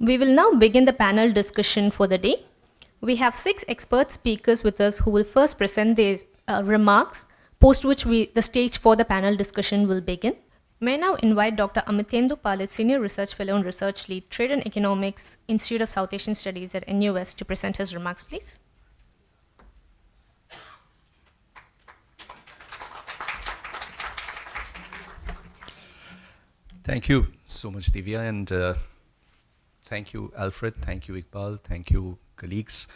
We will now begin the panel discussion for the day. We have 6 expert speakers with us who will first present their remarks, post which the stage for the panel discussion will begin. May I now invite Dr. Amitendu Palit, Senior Research Fellow and Research Lead, Trade and Economics, Institute of South Asian Studies at NUS, to present his remarks, please. Thank you so much, Sevea, and thank you, Alfred, thank you, Iqbal, thank you, colleagues,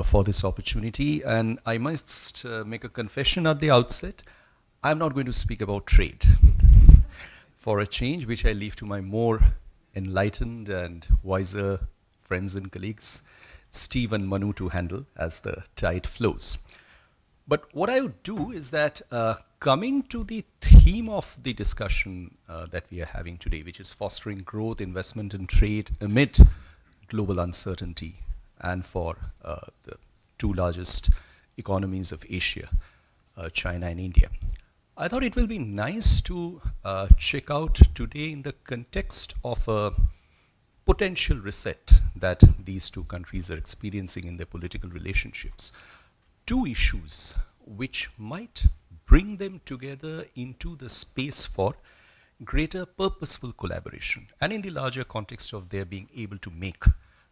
for this opportunity. And I must make a confession at the outset. I'm not going to speak about trade for a change, which I leave to my more enlightened and wiser friends and colleagues, Steve and Manu, to handle as the tide flows. But what I would do is that coming to the theme of the discussion that we are having today, which is fostering growth, investment and trade amid global uncertainty and for the two largest economies of Asia, China and India. I thought it will be nice to check out today in the context of a potential reset that these two countries are experiencing in their political relationships. Two issues which might bring them together into the space for greater purposeful collaboration and in the larger context of their being able to make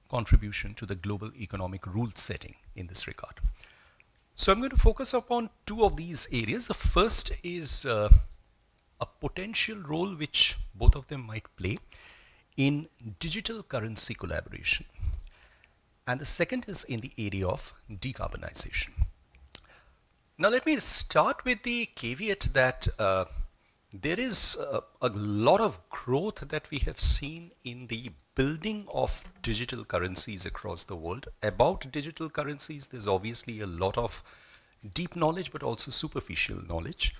contribution to the global economic rule setting in this regard. So I'm going to focus upon two of these areas. The first is a potential role which both of them might play in digital currency collaboration. And the second is in the area of decarbonization. Now let me start with the caveat that there is a lot of growth that we have seen in the building of digital currencies across the world. About digital currencies, there's obviously a lot of deep knowledge, but also superficial knowledge.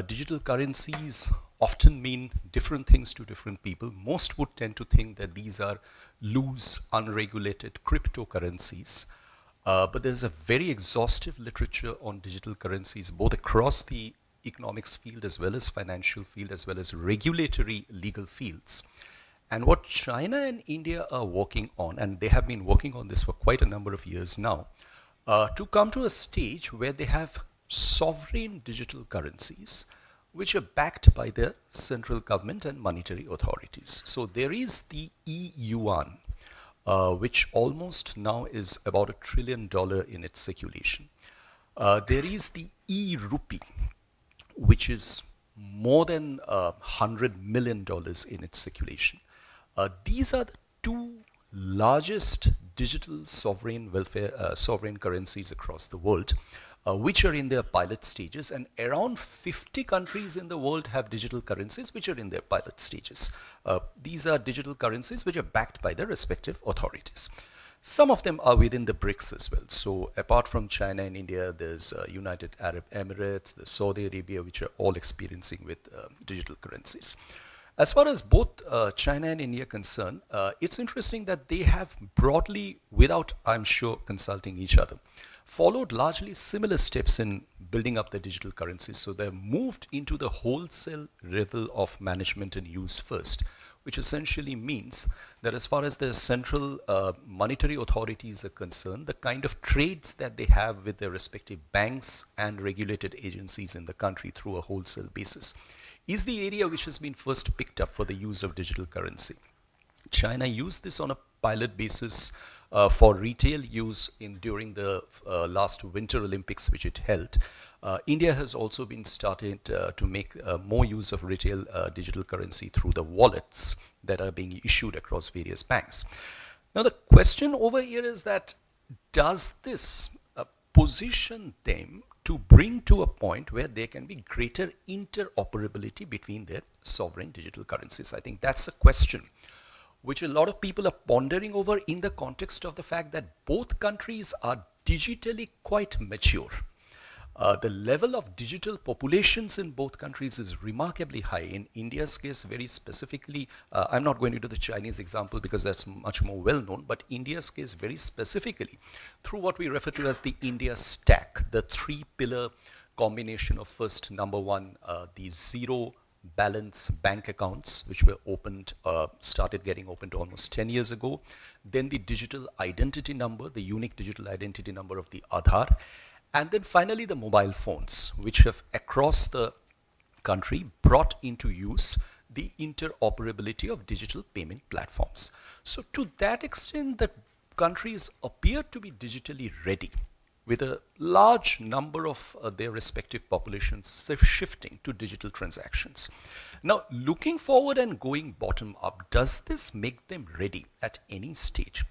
Digital currencies often mean different things to different people. Most would tend to think that these are loose, unregulated cryptocurrencies. But there's a very exhaustive literature on digital currencies, both across the economics field as well as financial field, as well as regulatory legal fields. And what China and India are working on, and they have been working on this for quite a number of years now, to come to a stage where they have sovereign digital currencies which are backed by the central government and monetary authorities. So there is the e-yuan, which almost now is about $1 trillion in its circulation. There is the e-rupee, which is more than $100 million in its circulation. These are the two largest digital sovereign currencies across the world, which are in their pilot stages, and around 50 countries in the world have digital currencies which are in their pilot stages. These are digital currencies which are backed by their respective authorities. Some of them are within the BRICS as well. So apart from China and India, there's United Arab Emirates, there's Saudi Arabia, which are all experiencing with digital currencies. As far as both China and India are concerned, it's interesting that they have broadly, without, I'm sure, consulting each other, followed largely similar steps in building up their digital currencies. So they've moved into the wholesale level of management and use first, which essentially means that as far as the central monetary authorities are concerned, the kind of trades that they have with their respective banks and regulated agencies in the country through a wholesale basis is the area which has been first picked up for the use of digital currency. China used this on a pilot basis for retail use during the last Winter Olympics which it held. India has also been started to make more use of retail digital currency through the wallets that are being issued across various banks. Now the question over here is that does this position them to bring to a point where there can be greater interoperability between their sovereign digital currencies? I think that's a question which a lot of people are pondering over in the context of the fact that both countries are digitally quite mature. The level of digital populations in both countries is remarkably high. In India's case, very specifically, I'm not going into the Chinese example because that's much more well known, but India's case very specifically, through what we refer to as the India stack, the three-pillar combination of first, number one, the zero balance bank accounts, which were opened, started getting opened almost 10 years ago. Then the digital identity number, the unique digital identity number of the Aadhaar. And then finally the mobile phones, which have across the country brought into use the interoperability of digital payment platforms. So to that extent, the countries appear to be digitally ready, with a large number of their respective populations shifting to digital transactions. Now, looking forward and going bottom up, does this make them ready at any stage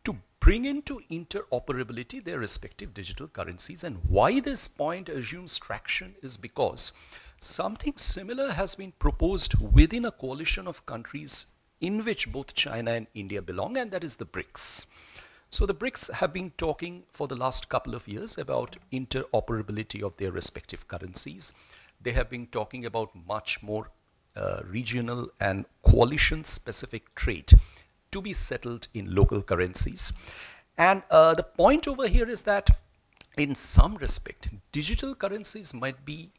to bring into interoperability their respective digital currencies? And why this point assumes traction is because something similar has been proposed within a coalition of countries in which both China and India belong, and that is the BRICS. So the BRICS have been talking for the last couple of years about interoperability of their respective currencies. They have been talking about much more regional and coalition-specific trade to be settled in local currencies. And the point over here is that in some respect, digital currencies might be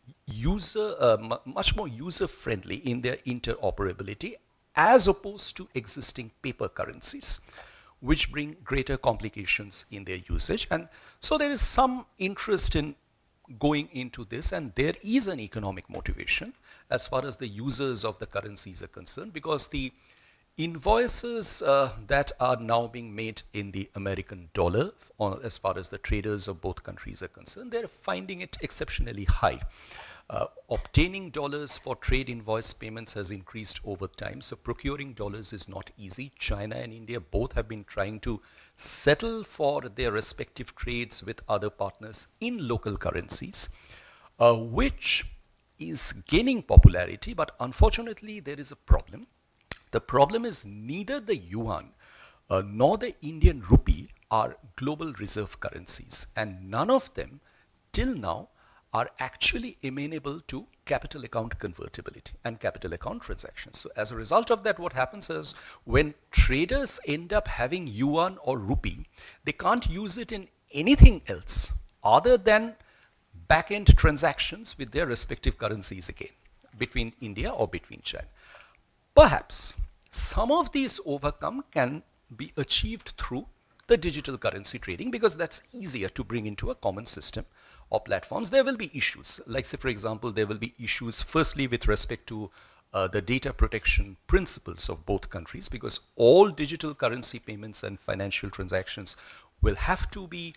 much more user-friendly in their interoperability as opposed to existing paper currencies, which bring greater complications in their usage. And so there is some interest in going into this, and there is an economic motivation as far as the users of the currencies are concerned, because the invoices that are now being made in the American dollar, as far as the traders of both countries are concerned, they're finding it exceptionally high. Obtaining dollars for trade invoice payments has increased over time, so procuring dollars is not easy. China and India both have been trying to settle for their respective trades with other partners in local currencies, which is gaining popularity, but unfortunately there is a problem. The problem is neither the yuan nor the Indian rupee are global reserve currencies, and none of them till now are actually amenable to capital account convertibility and capital account transactions. So as a result of that, what happens is when traders end up having yuan or rupee, they can't use it in anything else other than back-end transactions with their respective currencies again, between India or between China. Perhaps some of these overcome can be achieved through the digital currency trading, because that's easier to bring into a common system or platforms. There will be issues, like say for example, there will be issues firstly with respect to the data protection principles of both countries, because all digital currency payments and financial transactions will have to be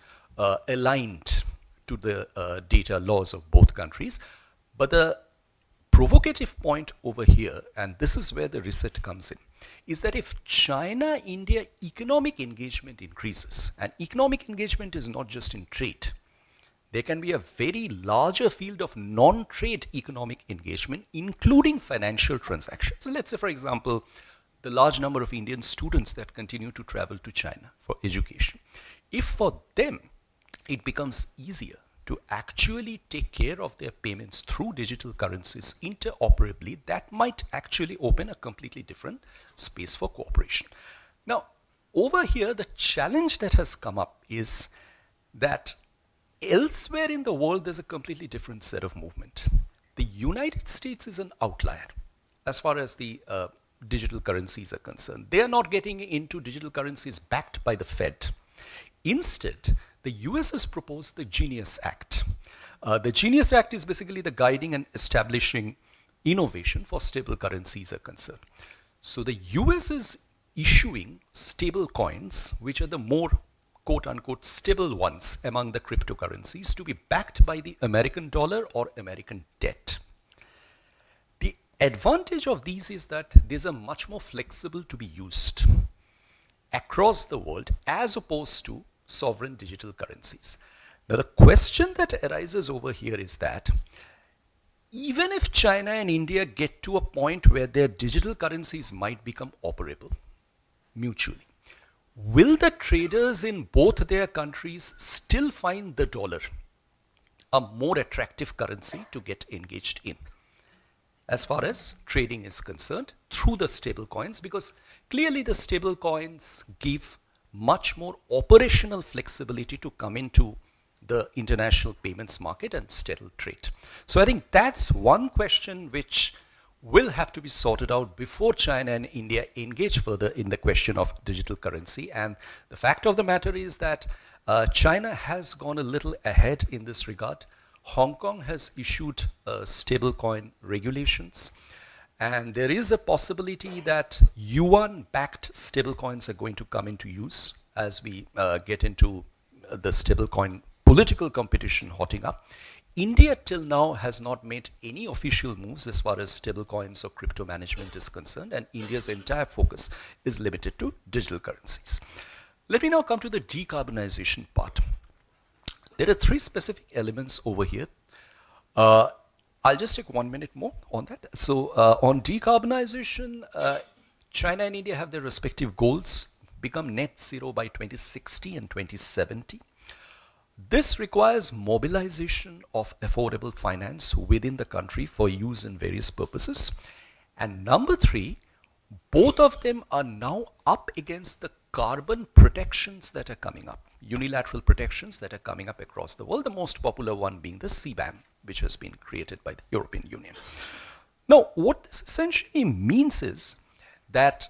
aligned to the data laws of both countries. But the provocative point over here, and this is where the reset comes in, is that if China-India economic engagement increases, and economic engagement is not just in trade, there can be a very larger field of non-trade economic engagement, including financial transactions. Let's say, for example, the large number of Indian students that continue to travel to China for education. If for them it becomes easier to actually take care of their payments through digital currencies interoperably, that might actually open a completely different space for cooperation. Now, over here, the challenge that has come up is that elsewhere in the world, there's a completely different set of movement. The United States is an outlier as far as the digital currencies are concerned. They are not getting into digital currencies backed by the Fed. Instead, the US has proposed the Genius Act. The Genius Act is basically the guiding and establishing innovation for stable currencies are concerned. So the US is issuing stable coins, which are the more quote-unquote stable ones among the cryptocurrencies, to be backed by the American dollar or American debt. The advantage of these is that these are much more flexible to be used across the world as opposed to sovereign digital currencies. Now the question that arises over here is that even if China and India get to a point where their digital currencies might become operable mutually, will the traders in both their countries still find the dollar a more attractive currency to get engaged in as far as trading is concerned through the stable coins? Because clearly the stable coins give much more operational flexibility to come into the international payments market and settle trade. So I think that's one question which will have to be sorted out before China and India engage further in the question of digital currency. And the fact of the matter is that China has gone a little ahead in this regard. Hong Kong has issued stablecoin regulations. And there is a possibility that yuan-backed stablecoins are going to come into use as we get into the stablecoin political competition hotting up. India till now has not made any official moves as far as stablecoins or crypto management is concerned, and India's entire focus is limited to digital currencies. Let me now come to the decarbonization part. There are three specific elements over here. I'll just take 1 minute more on that. So on decarbonization, China and India have their respective goals, become net zero by 2060 and 2070. This requires mobilization of affordable finance within the country for use in various purposes. And number three, both of them are now up against the carbon protections that are coming up, unilateral protections that are coming up across the world, the most popular one being the CBAM, which has been created by the European Union. Now, what this essentially means is that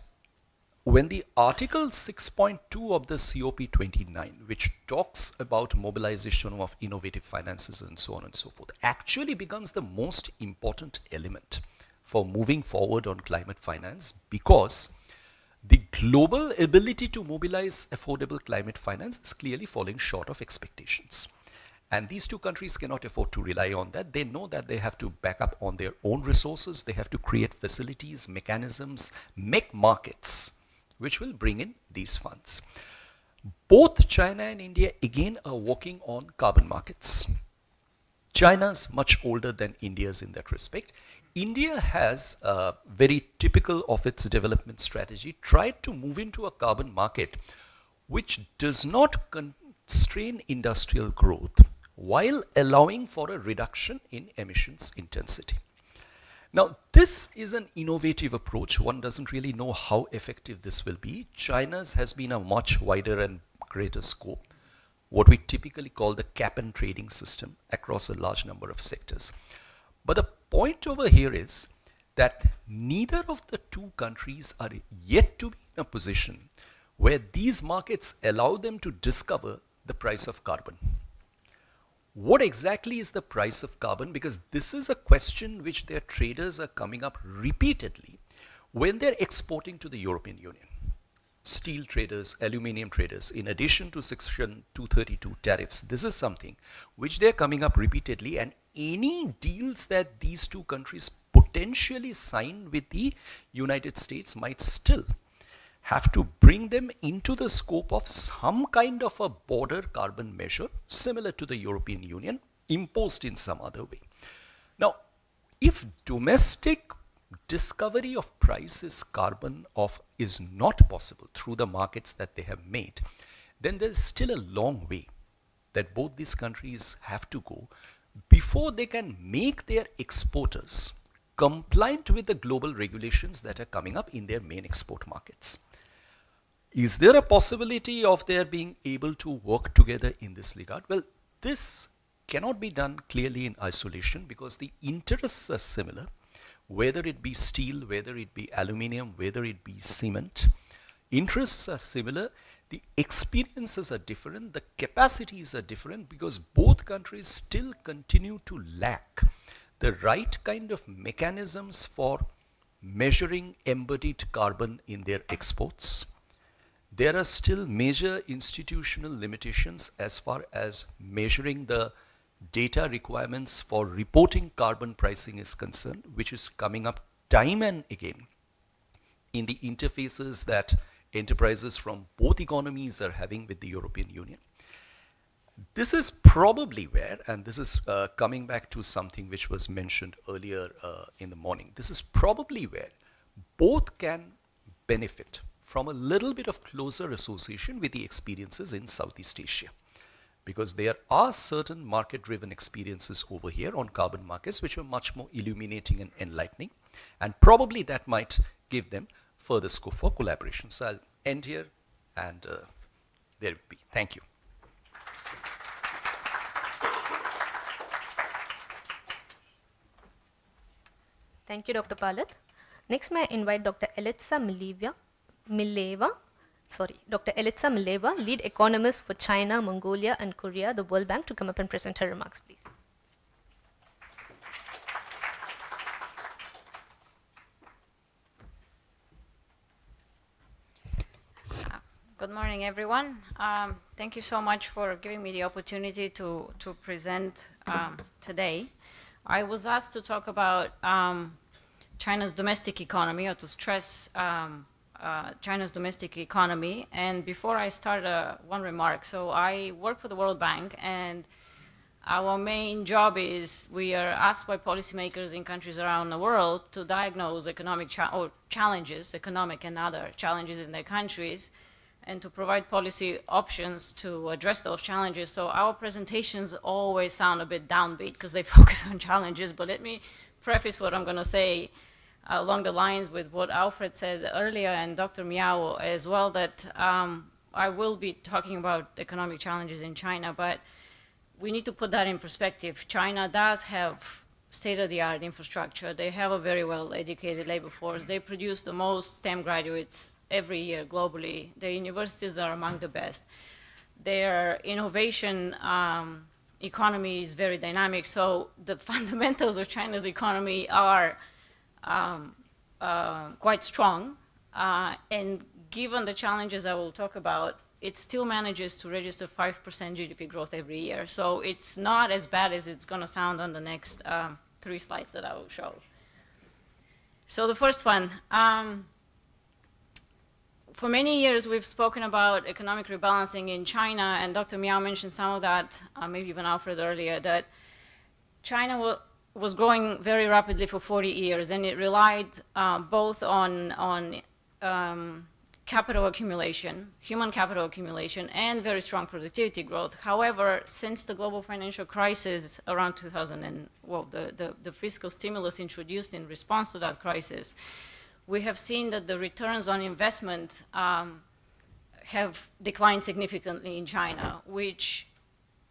when the Article 6.2 of the COP29, which talks about mobilization of innovative finances and so on and so forth, actually becomes the most important element for moving forward on climate finance, because the global ability to mobilize affordable climate finance is clearly falling short of expectations. And these two countries cannot afford to rely on that. They know that they have to back up on their own resources. They have to create facilities, mechanisms, make markets, which will bring in these funds. Both China and India again are working on carbon markets. China's much older than India's in that respect. India has, very typical of its development strategy, tried to move into a carbon market which does not constrain industrial growth while allowing for a reduction in emissions intensity. Now, this is an innovative approach. One doesn't really know how effective this will be. China's has been a much wider and greater scope, what we typically call the cap and trading system across a large number of sectors. But the point over here is that neither of the two countries are yet to be in a position where these markets allow them to discover the price of carbon. What exactly is the price of carbon? Because this is a question which their traders are coming up repeatedly when they're exporting to the European Union. Steel traders, aluminium traders, in addition to Section 232 tariffs, this is something which they're coming up repeatedly, and any deals that these two countries potentially sign with the United States might still have to bring them into the scope of some kind of a border carbon measure similar to the European Union, imposed in some other way. Now, if domestic discovery of prices carbon is not possible through the markets that they have made, then there's still a long way that both these countries have to go before they can make their exporters compliant with the global regulations that are coming up in their main export markets. Is there a possibility of their being able to work together in this regard? Well, this cannot be done clearly in isolation because the interests are similar, whether it be steel, whether it be aluminium, whether it be cement. Interests are similar, the experiences are different, the capacities are different, because both countries still continue to lack the right kind of mechanisms for measuring embodied carbon in their exports. There are still major institutional limitations as far as measuring the data requirements for reporting carbon pricing is concerned, which is coming up time and again in the interfaces that enterprises from both economies are having with the European Union. This is probably where, and this is coming back to something which was mentioned earlier in the morning, this is probably where both can benefit from a little bit of closer association with the experiences in Southeast Asia. Because there are certain market-driven experiences over here on carbon markets which are much more illuminating and enlightening, and probably that might give them further scope for collaboration. So I'll end here, and there it be. Thank you. Thank you, Dr. Palit. Next, may I invite Dr. Mileva, Dr. Elitza Mileva, lead economist for China, Mongolia, and Korea, the World Bank, to come up and present her remarks, please. Good morning, everyone. Thank you so much for giving me the opportunity to present today. I was asked to talk about China's domestic economy, or to stress China's domestic economy. And before I start, one remark. So I work for the World Bank, and our main job is we are asked by policymakers in countries around the world to diagnose economic challenges, economic and other challenges in their countries, and to provide policy options to address those challenges. So our presentations always sound a bit downbeat because they focus on challenges, but let me preface what I'm going to say along the lines with what Alfred said earlier, and Dr. Miao as well, that I will be talking about economic challenges in China, but we need to put that in perspective. China does have state-of-the-art infrastructure. They have a very well-educated labor force. They produce the most STEM graduates every year globally. Their universities are among the best. Their innovation economy is very dynamic. So the fundamentals of China's economy are quite strong. And given the challenges I will talk about, it still manages to register 5% GDP growth every year. So it's not as bad as it's going to sound on the next 3 slides that I will show. So the first one. For many years, we've spoken about economic rebalancing in China, and Dr. Miao mentioned some of that, maybe even Alfred earlier, that China was growing very rapidly for 40 years, and it relied both on capital accumulation, human capital accumulation, and very strong productivity growth. However, since the global financial crisis around 2000, the fiscal stimulus introduced in response to that crisis, we have seen that the returns on investment have declined significantly in China, which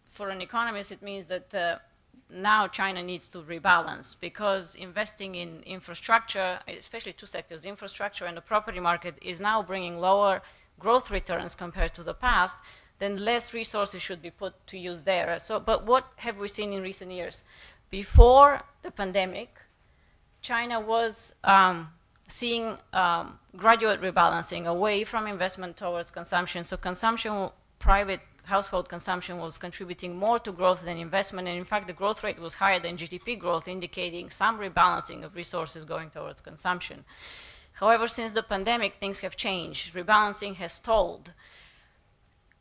for an economist, it means that now China needs to rebalance, because investing in infrastructure, especially 2 sectors, infrastructure and the property market, is now bringing lower growth returns compared to the past. Then less resources should be put to use there. So, but what have we seen in recent years? Before the pandemic, China was seeing graduate rebalancing away from investment towards consumption. So consumption, private household consumption, was contributing more to growth than investment. And in fact, the growth rate was higher than GDP growth, indicating some rebalancing of resources going towards consumption. However, since the pandemic, things have changed. Rebalancing has stalled,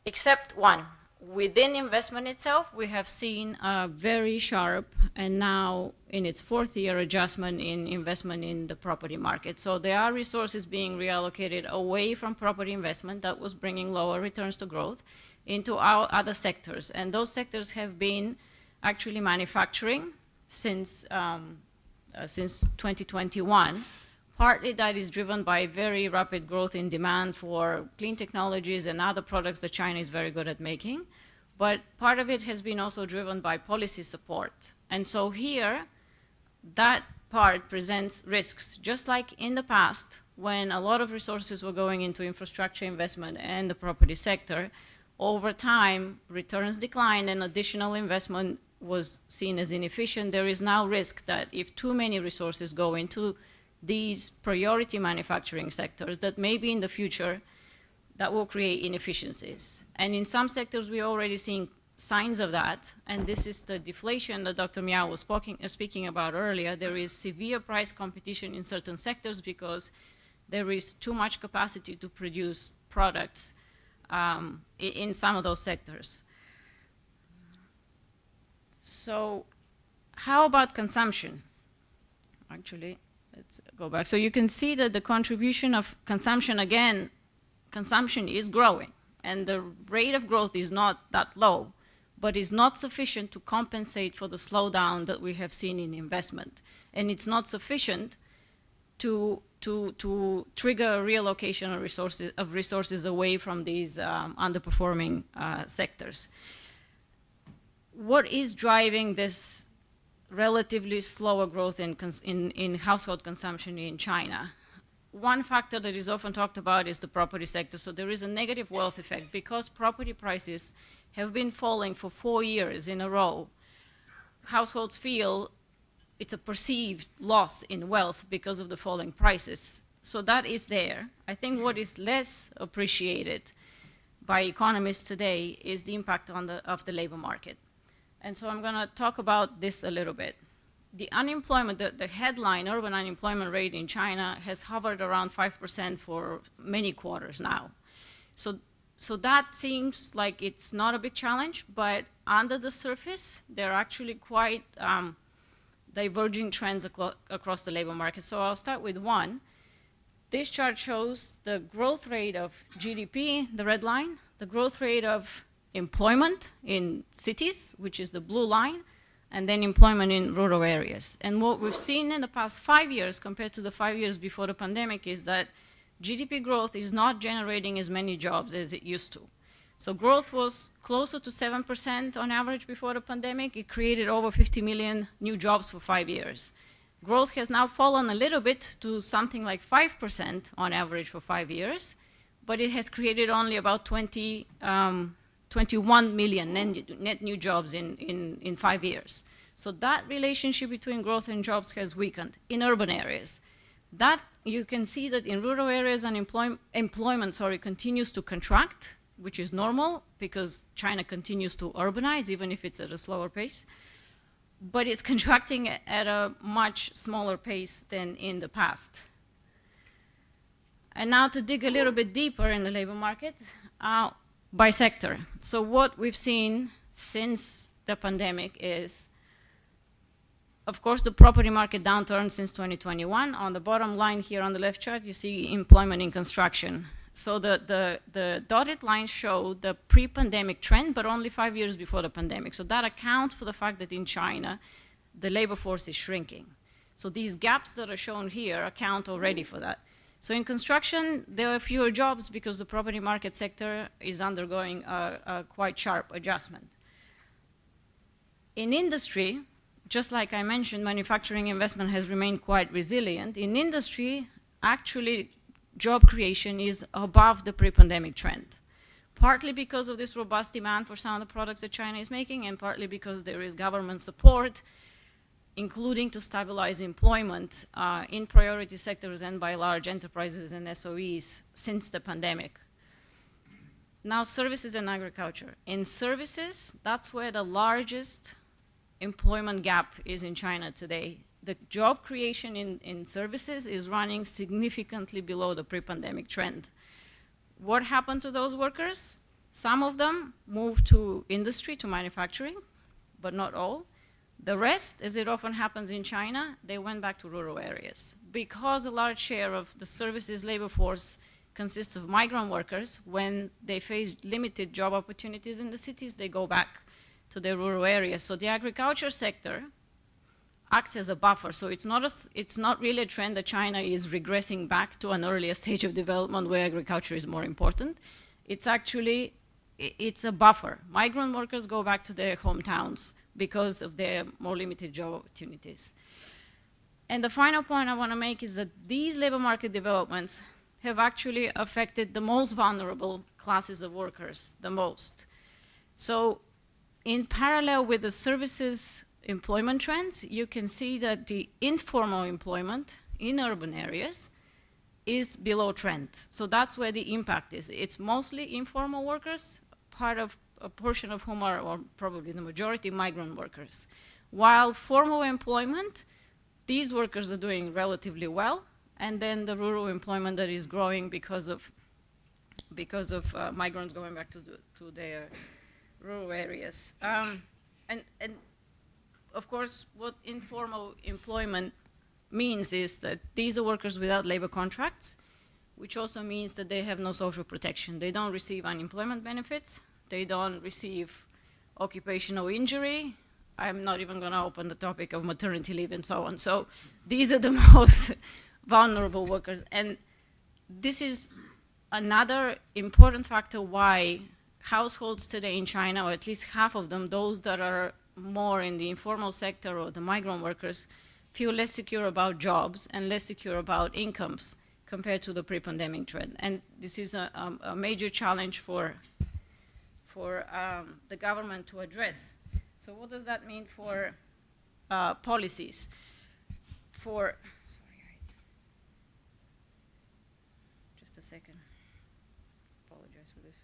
except one. Within investment itself, we have seen a very sharp, and now in its 4th year, adjustment in investment in the property market. So there are resources being reallocated away from property investment that was bringing lower returns to growth into our other sectors. And those sectors have been actually manufacturing since 2021. Partly that is driven by very rapid growth in demand for clean technologies and other products that China is very good at making. But part of it has been also driven by policy support. And so here, that part presents risks. Just like in the past, when a lot of resources were going into infrastructure investment and the property sector, over time, returns declined and additional investment was seen as inefficient. There is now risk that if too many resources go into these priority manufacturing sectors, that maybe in the future that will create inefficiencies. And in some sectors, we're already seeing signs of that, and this is the deflation that Dr. Miao was speaking about earlier. There is severe price competition in certain sectors because there is too much capacity to produce products in some of those sectors. So how about consumption? Actually, let's go back. So you can see that the contribution of consumption, again, consumption is growing, and the rate of growth is not that low, but is not sufficient to compensate for the slowdown that we have seen in investment. And it's not sufficient to trigger a reallocation of resources away from these underperforming sectors. What is driving this relatively slower growth in household consumption in China. One factor that is often talked about is the property sector. So there is a negative wealth effect because property prices have been falling for 4 years in a row. Households feel it's a perceived loss in wealth because of the falling prices. So that is there. I think what is less appreciated by economists today is the impact of the labor market. And so I'm going to talk about this a little bit. The unemployment, the headline urban unemployment rate in China has hovered around 5% for many quarters now. So that seems like it's not a big challenge, but under the surface, there are actually quite diverging trends across the labor market. So I'll start with one. This chart shows the growth rate of GDP, the red line, the growth rate of employment in cities, which is the blue line, and then employment in rural areas. And what we've seen in the past 5 years compared to the 5 years before the pandemic is that GDP growth is not generating as many jobs as it used to. So growth was closer to 7% on average before the pandemic. It created over 50 million new jobs for 5 years. Growth has now fallen a little bit to something like 5% on average for 5 years, but it has created only about 21 million net new jobs in 5 years. So that relationship between growth and jobs has weakened in urban areas. That you can see that in rural areas, employment continues to contract, which is normal because China continues to urbanize, even if it's at a slower pace. But it's contracting at a much smaller pace than in the past. And now to dig a little bit deeper in the labor market, by sector. So what we've seen since the pandemic is, of course, the property market downturn since 2021. On the bottom line here on the left chart, you see employment in construction. So the dotted lines show the pre-pandemic trend, but only 5 years before the pandemic. So that accounts for the fact that in China, the labor force is shrinking. So these gaps that are shown here account already for that. So in construction, there are fewer jobs because the property market sector is undergoing a quite sharp adjustment. In industry, just like I mentioned, manufacturing investment has remained quite resilient. In industry, actually, job creation is above the pre-pandemic trend, partly because of this robust demand for some of the products that China is making, and partly because there is government support, including to stabilize employment in priority sectors and by large enterprises and SOEs since the pandemic. Now, services and agriculture. In services, that's where the largest employment gap is in China today. The job creation in services is running significantly below the pre-pandemic trend. What happened to those workers? Some of them moved to industry, to manufacturing, but not all. The rest, as it often happens in China, they went back to rural areas. Because a large share of the services labor force consists of migrant workers, when they face limited job opportunities in the cities, they go back to their rural areas. So the agriculture sector acts as a buffer. So it's not really a trend that China is regressing back to an earlier stage of development where agriculture is more important. It's actually, it's a buffer. Migrant workers go back to their hometowns because of their more limited job opportunities. And the final point I want to make is that these labor market developments have actually affected the most vulnerable classes of workers the most. So in parallel with the services employment trends, you can see that the informal employment in urban areas is below trend. So that's where the impact is. It's mostly informal workers, a portion of whom are, or probably the majority, migrant workers. While formal employment, these workers are doing relatively well, and then the rural employment that is growing because of migrants going back to their rural areas. And of course, what informal employment means is that these are workers without labor contracts, which also means that they have no social protection. They don't receive unemployment benefits. They don't receive occupational injury. I'm not even going to open the topic of maternity leave and so on. So these are the most vulnerable workers. And this is another important factor why households today in China, or at least half of them, those that are more in the informal sector or the migrant workers feel less secure about jobs and less secure about incomes compared to the pre-pandemic trend. And this is a major challenge for the government to address. So what does that mean for policies? Just a second. Apologize for this.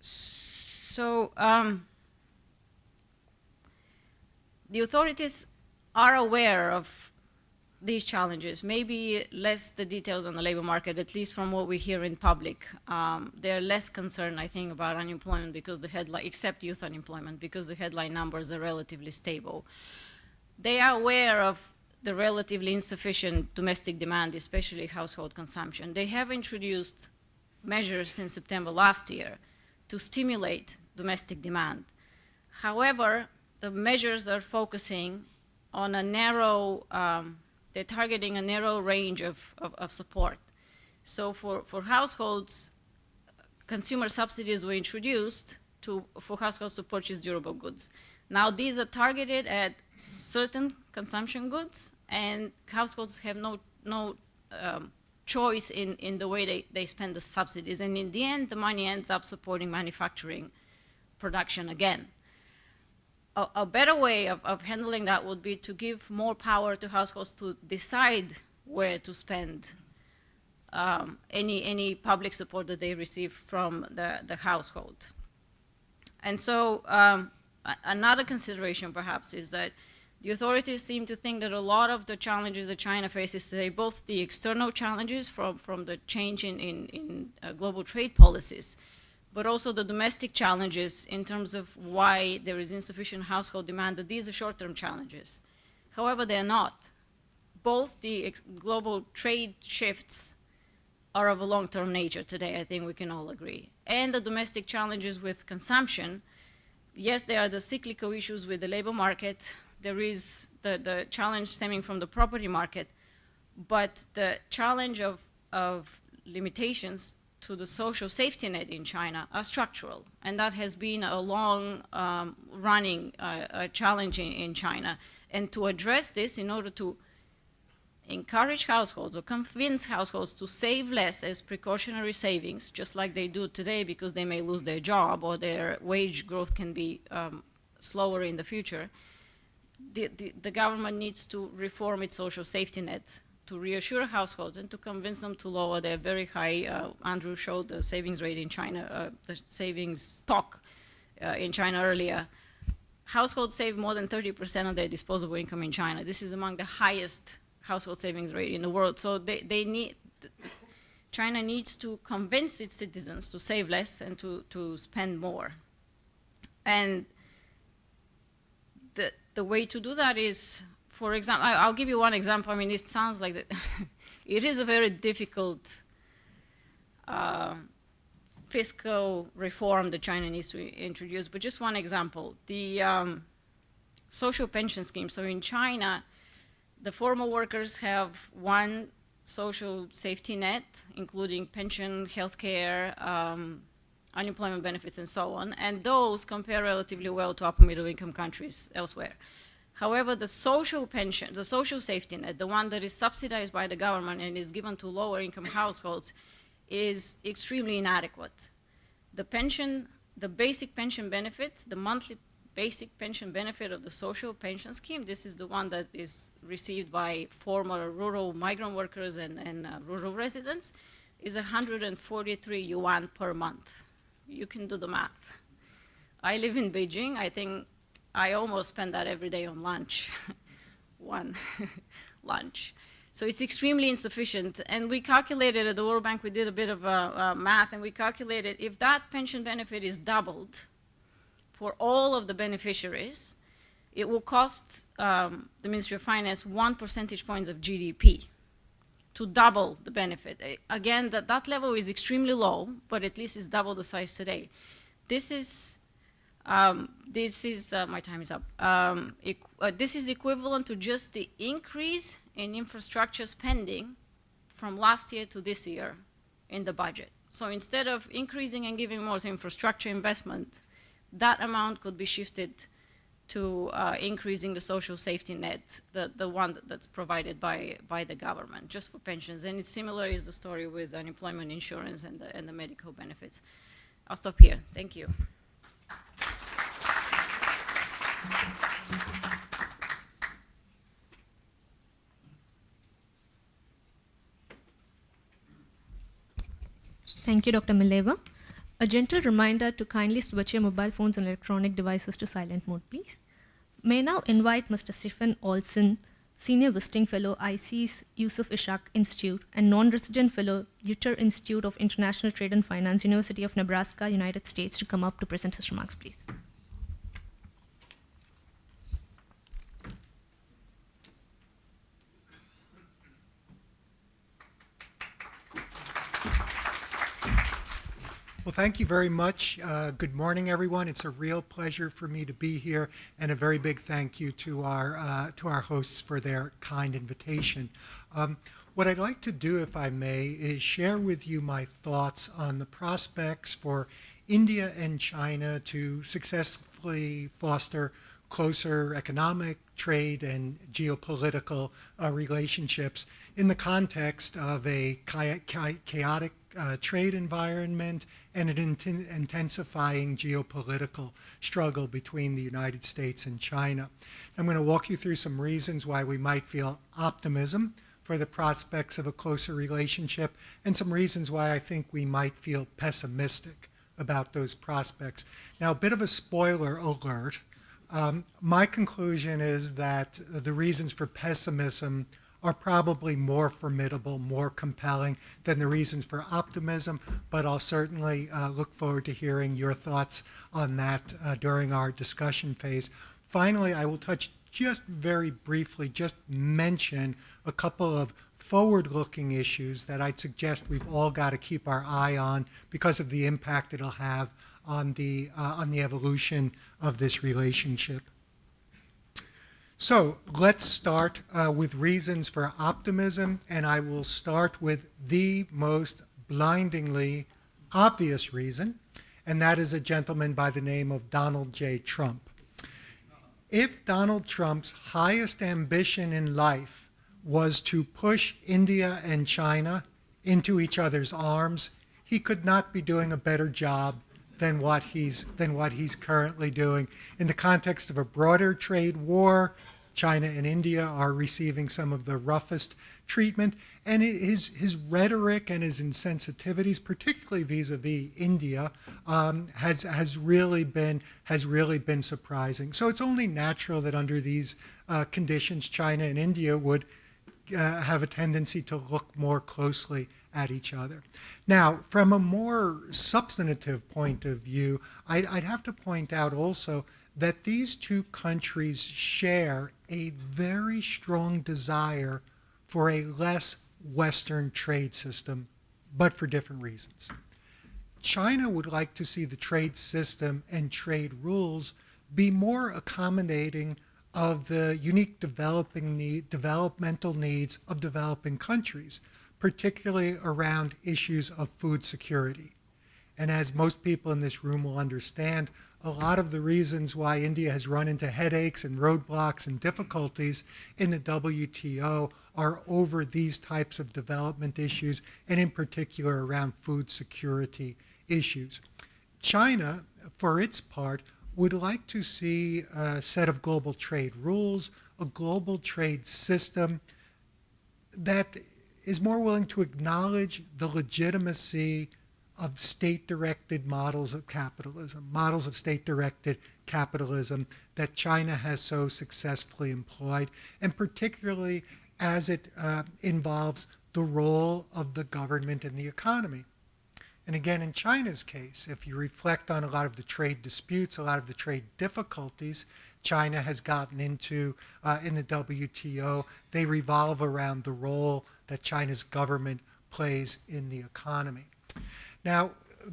So the authorities are aware of these challenges, maybe less the details on the labor market, at least from what we hear in public. They're less concerned, I think, about unemployment because the headline, except youth unemployment, because the headline numbers are relatively stable. They are aware of the relatively insufficient domestic demand, especially household consumption. They have introduced measures since September last year to stimulate domestic demand. However, the measures are focusing on a narrow, they're targeting a narrow range of support. So for households, consumer subsidies were introduced for households to purchase durable goods. Now these are targeted at certain consumption goods, and households have no choice in the way they spend the subsidies. And in the end, the money ends up supporting manufacturing production again. A better way of handling that would be to give more power to households to decide where to spend any public support that they receive from the household. And so another consideration perhaps is that the authorities seem to think that a lot of the challenges that China faces today, both the external challenges from the change in global trade policies, but also the domestic challenges in terms of why there is insufficient household demand, that these are short-term challenges. However, they're not. Both the global trade shifts are of a long-term nature today, I think we can all agree. And the domestic challenges with consumption, yes, there are the cyclical issues with the labor market, there is the challenge stemming from the property market, but the challenge of limitations to the social safety net in China are structural, and that has been a long running challenge in China. And to address this, in order to encourage households or convince households to save less as precautionary savings, just like they do today because they may lose their job or their wage growth can be slower in the future, the government needs to reform its social safety net to reassure households and to convince them to lower their very high, Andrew showed the savings rate in China, the savings stock in China earlier. Households save more than 30% of their disposable income in China. This is among the highest household savings rate in the world. So China needs to convince its citizens to save less and to spend more. And the way to do that is, for example, I'll give you one example. I mean, it sounds like it is a very difficult fiscal reform that China needs to introduce, but just one example. The social pension scheme. So in China, the formal workers have one social safety net, including pension, healthcare, unemployment benefits, and so on, and those compare relatively well to upper middle income countries elsewhere. However, the social pension, the social safety net, the one that is subsidized by the government and is given to lower income households, is extremely inadequate. The pension, the basic pension benefit, the monthly basic pension benefit of the social pension scheme, this is the one that is received by former rural migrant workers and rural residents, is 143 yuan per month. You can do the math. I live in Beijing. I think I almost spend that every day on lunch, one lunch. So it's extremely insufficient. And we calculated at the World Bank, we did a bit of math, and we calculated if that pension benefit is doubled for all of the beneficiaries, it will cost the Ministry of Finance 1 percentage point of GDP to double the benefit. Again, that level is extremely low, but at least it's double the size today. This is my time is up. This is equivalent to just the increase in infrastructure spending from last year to this year in the budget. So instead of increasing and giving more to infrastructure investment, that amount could be shifted to increasing the social safety net, the one that's provided by the government, just for pensions. And it's similar is the story with unemployment insurance and the medical benefits. I'll stop here. Thank you. Thank you, Dr. Mileva. A gentle reminder to kindly switch your mobile phones and electronic devices to silent mode, please. May I now invite Mr. Stephen Olson, Senior Visiting Fellow, ISEAS-Yusof Ishak Institute, and Non-Resident Fellow, Yeutter Institute of International Trade and Finance, University of Nebraska, United States, to come up to present his remarks, please. Well, thank you very much. Good morning, everyone. It's a real pleasure for me to be here, and a very big thank you to our hosts for their kind invitation. What I'd like to do, if I may, is share with you my thoughts on the prospects for India and China to successfully foster closer economic, trade, and geopolitical relationships in the context of a chaotic trade environment and an intensifying geopolitical struggle between the United States and China. I'm going to walk you through some reasons why we might feel optimism for the prospects of a closer relationship, and some reasons why I think we might feel pessimistic about those prospects. Now, a bit of a spoiler alert. My conclusion is that the reasons for pessimism are probably more formidable, more compelling than the reasons for optimism, but I'll certainly look forward to hearing your thoughts on that during our discussion phase. Finally, I will touch just very briefly, just mention a couple of forward-looking issues that I'd suggest we've all got to keep our eye on because of the impact it'll have on the evolution of this relationship. So let's start with reasons for optimism, and I will start with the most blindingly obvious reason, and that is a gentleman by the name of Donald J. Trump. If Donald Trump's highest ambition in life was to push India and China into each other's arms, he could not be doing a better job than what he's currently doing. In the context of a broader trade war, China and India are receiving some of the roughest treatment, and his rhetoric and his insensitivities, particularly vis-a-vis India, has really been surprising. So it's only natural that under these conditions, China and India would have a tendency to look more closely at each other. Now, from a more substantive point of view, I'd have to point out also that these two countries share a very strong desire for a less Western trade system, but for different reasons. China would like to see the trade system and trade rules be more accommodating of the unique developmental needs of developing countries, particularly around issues of food security. And as most people in this room will understand, a lot of the reasons why India has run into headaches and roadblocks and difficulties in the WTO are over these types of development issues, and in particular around food security issues. China, for its part, would like to see a set of global trade rules, a global trade system that is more willing to acknowledge the legitimacy of state-directed models of capitalism, models of state-directed capitalism that China has so successfully employed, and particularly as it involves the role of the government in the economy. And again, in China's case, if you reflect on a lot of the trade disputes, a lot of the trade difficulties China has gotten into in the WTO, they revolve around the role that China's government plays in the economy. Now,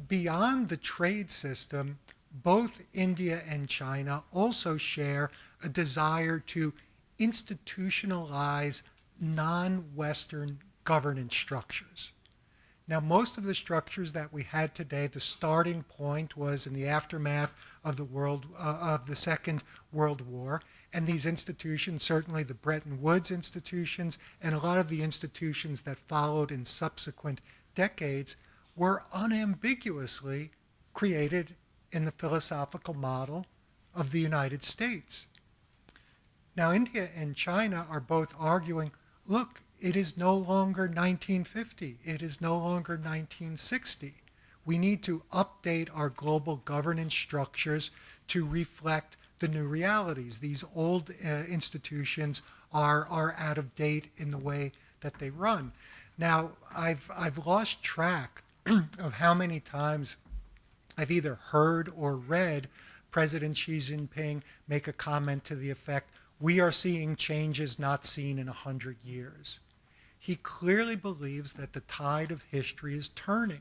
beyond the trade system, both India and China also share a desire to institutionalize non-Western governance structures. Now, most of the structures that we had today, the starting point was in the aftermath of the Second World War, and these institutions, certainly the Bretton Woods institutions, and a lot of the institutions that followed in subsequent decades, were unambiguously created in the philosophical model of the United States. Now, India and China are both arguing, look, it is no longer 1950. It is no longer 1960. We need to update our global governance structures to reflect the new realities. These old institutions are out of date in the way that they run. Now, I've lost track of how many times I've either heard or read President Xi Jinping make a comment to the effect, we are seeing changes not seen in 100 years. He clearly believes that the tide of history is turning,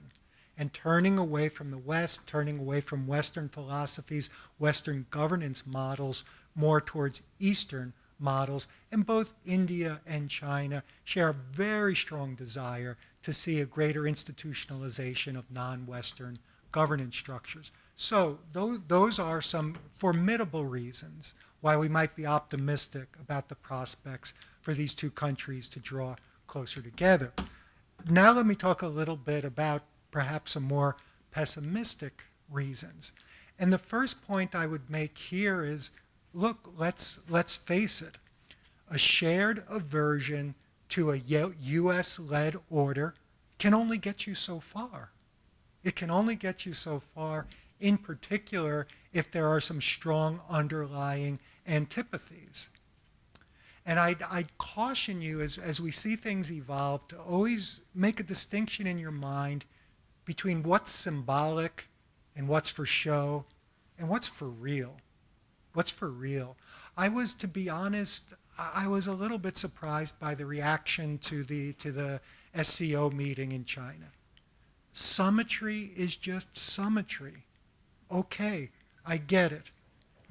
and turning away from the West, turning away from Western philosophies, Western governance models, more towards Eastern models. And both India and China share a very strong desire to see a greater institutionalization of non-Western governance structures. So those are some formidable reasons why we might be optimistic about the prospects for these two countries to draw closer together. Now let me talk a little bit about perhaps some more pessimistic reasons. And the first point I would make here is, look, let's face it, a shared aversion to a U.S.-led order can only get you so far. It can only get you so far, in particular, if there are some strong underlying antipathies. And I'd caution you, as we see things evolve, to always make a distinction in your mind between what's symbolic and what's for show and what's for real. What's for real? I was, to be honest, I was a little bit surprised by the reaction to the SCO meeting in China. Symmetry is just symmetry. Okay, I get it.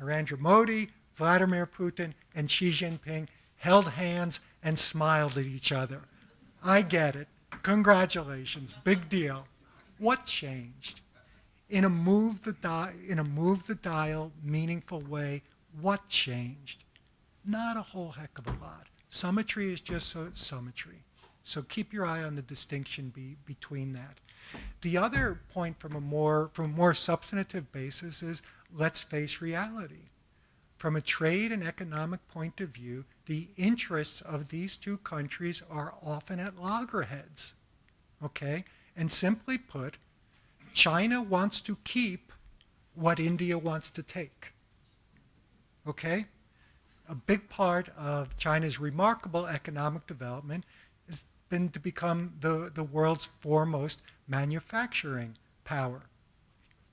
Narendra Modi, Vladimir Putin, and Xi Jinping held hands and smiled at each other. I get it. Congratulations. Big deal. What changed? In a move the dial meaningful way, what changed? Not a whole heck of a lot. Symmetry is just symmetry. So keep your eye on the distinction between that. The other point from a more substantive basis is, let's face reality. From a trade and economic point of view, the interests of these two countries are often at loggerheads. Okay? And simply put, China wants to keep what India wants to take. Okay? A big part of China's remarkable economic development has been to become the world's foremost manufacturing power.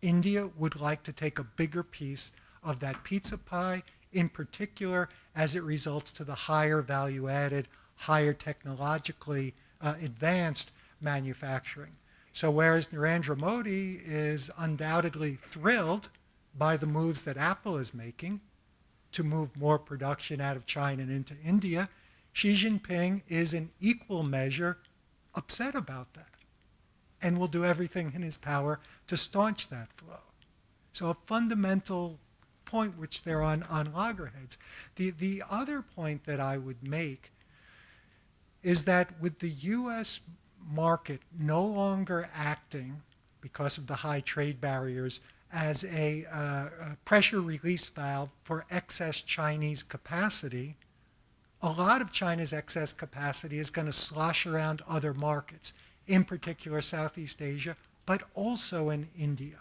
India would like to take a bigger piece of that pizza pie, in particular as it results to the higher value-added, higher technologically advanced manufacturing. So whereas Narendra Modi is undoubtedly thrilled by the moves that Apple is making to move more production out of China and into India, Xi Jinping is in equal measure upset about that and will do everything in his power to staunch that flow. So a fundamental point which they're on loggerheads. The other point that I would make is that with the U.S. market no longer acting, because of the high trade barriers, as a pressure release valve for excess Chinese capacity, a lot of China's excess capacity is going to slosh around other markets, in particular Southeast Asia, but also in India.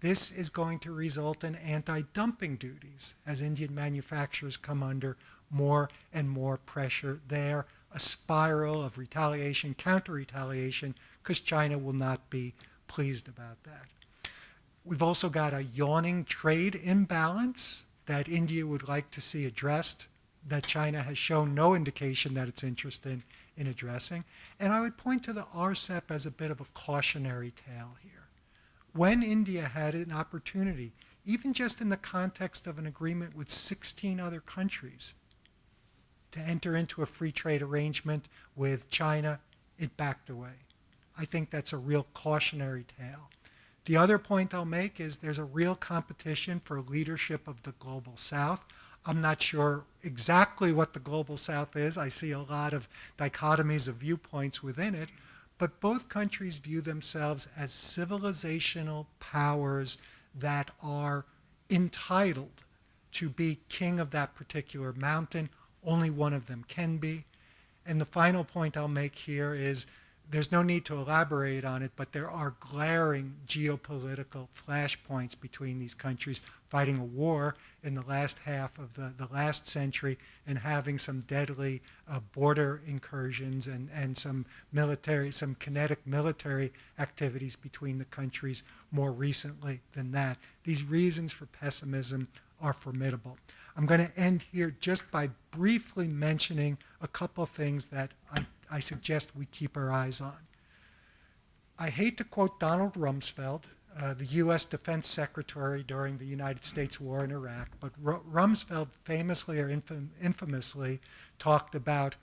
This is going to result in anti-dumping duties as Indian manufacturers come under more and more pressure there, a spiral of retaliation, counter-retaliation, because China will not be pleased about that. We've also got a yawning trade imbalance that India would like to see addressed, that China has shown no indication that it's interested in addressing. And I would point to the RCEP as a bit of a cautionary tale here. When India had an opportunity, even just in the context of an agreement with 16 other countries, to enter into a free trade arrangement with China, it backed away. I think that's a real cautionary tale. The other point I'll make is there's a real competition for leadership of the Global South. I'm not sure exactly what the Global South is. I see a lot of dichotomies of viewpoints within it, but both countries view themselves as civilizational powers that are entitled to be king of that particular mountain. Only one of them can be. And the final point I'll make here is there's no need to elaborate on it, but there are glaring geopolitical flashpoints between these countries fighting a war in the last half of the last century and having some deadly border incursions and some kinetic military activities between the countries more recently than that. These reasons for pessimism are formidable. I'm going to end here just by briefly mentioning a couple of things that I suggest we keep our eyes on. I hate to quote Donald Rumsfeld, the U.S. Defense Secretary during the United States war in Iraq, but Rumsfeld famously or infamously talked about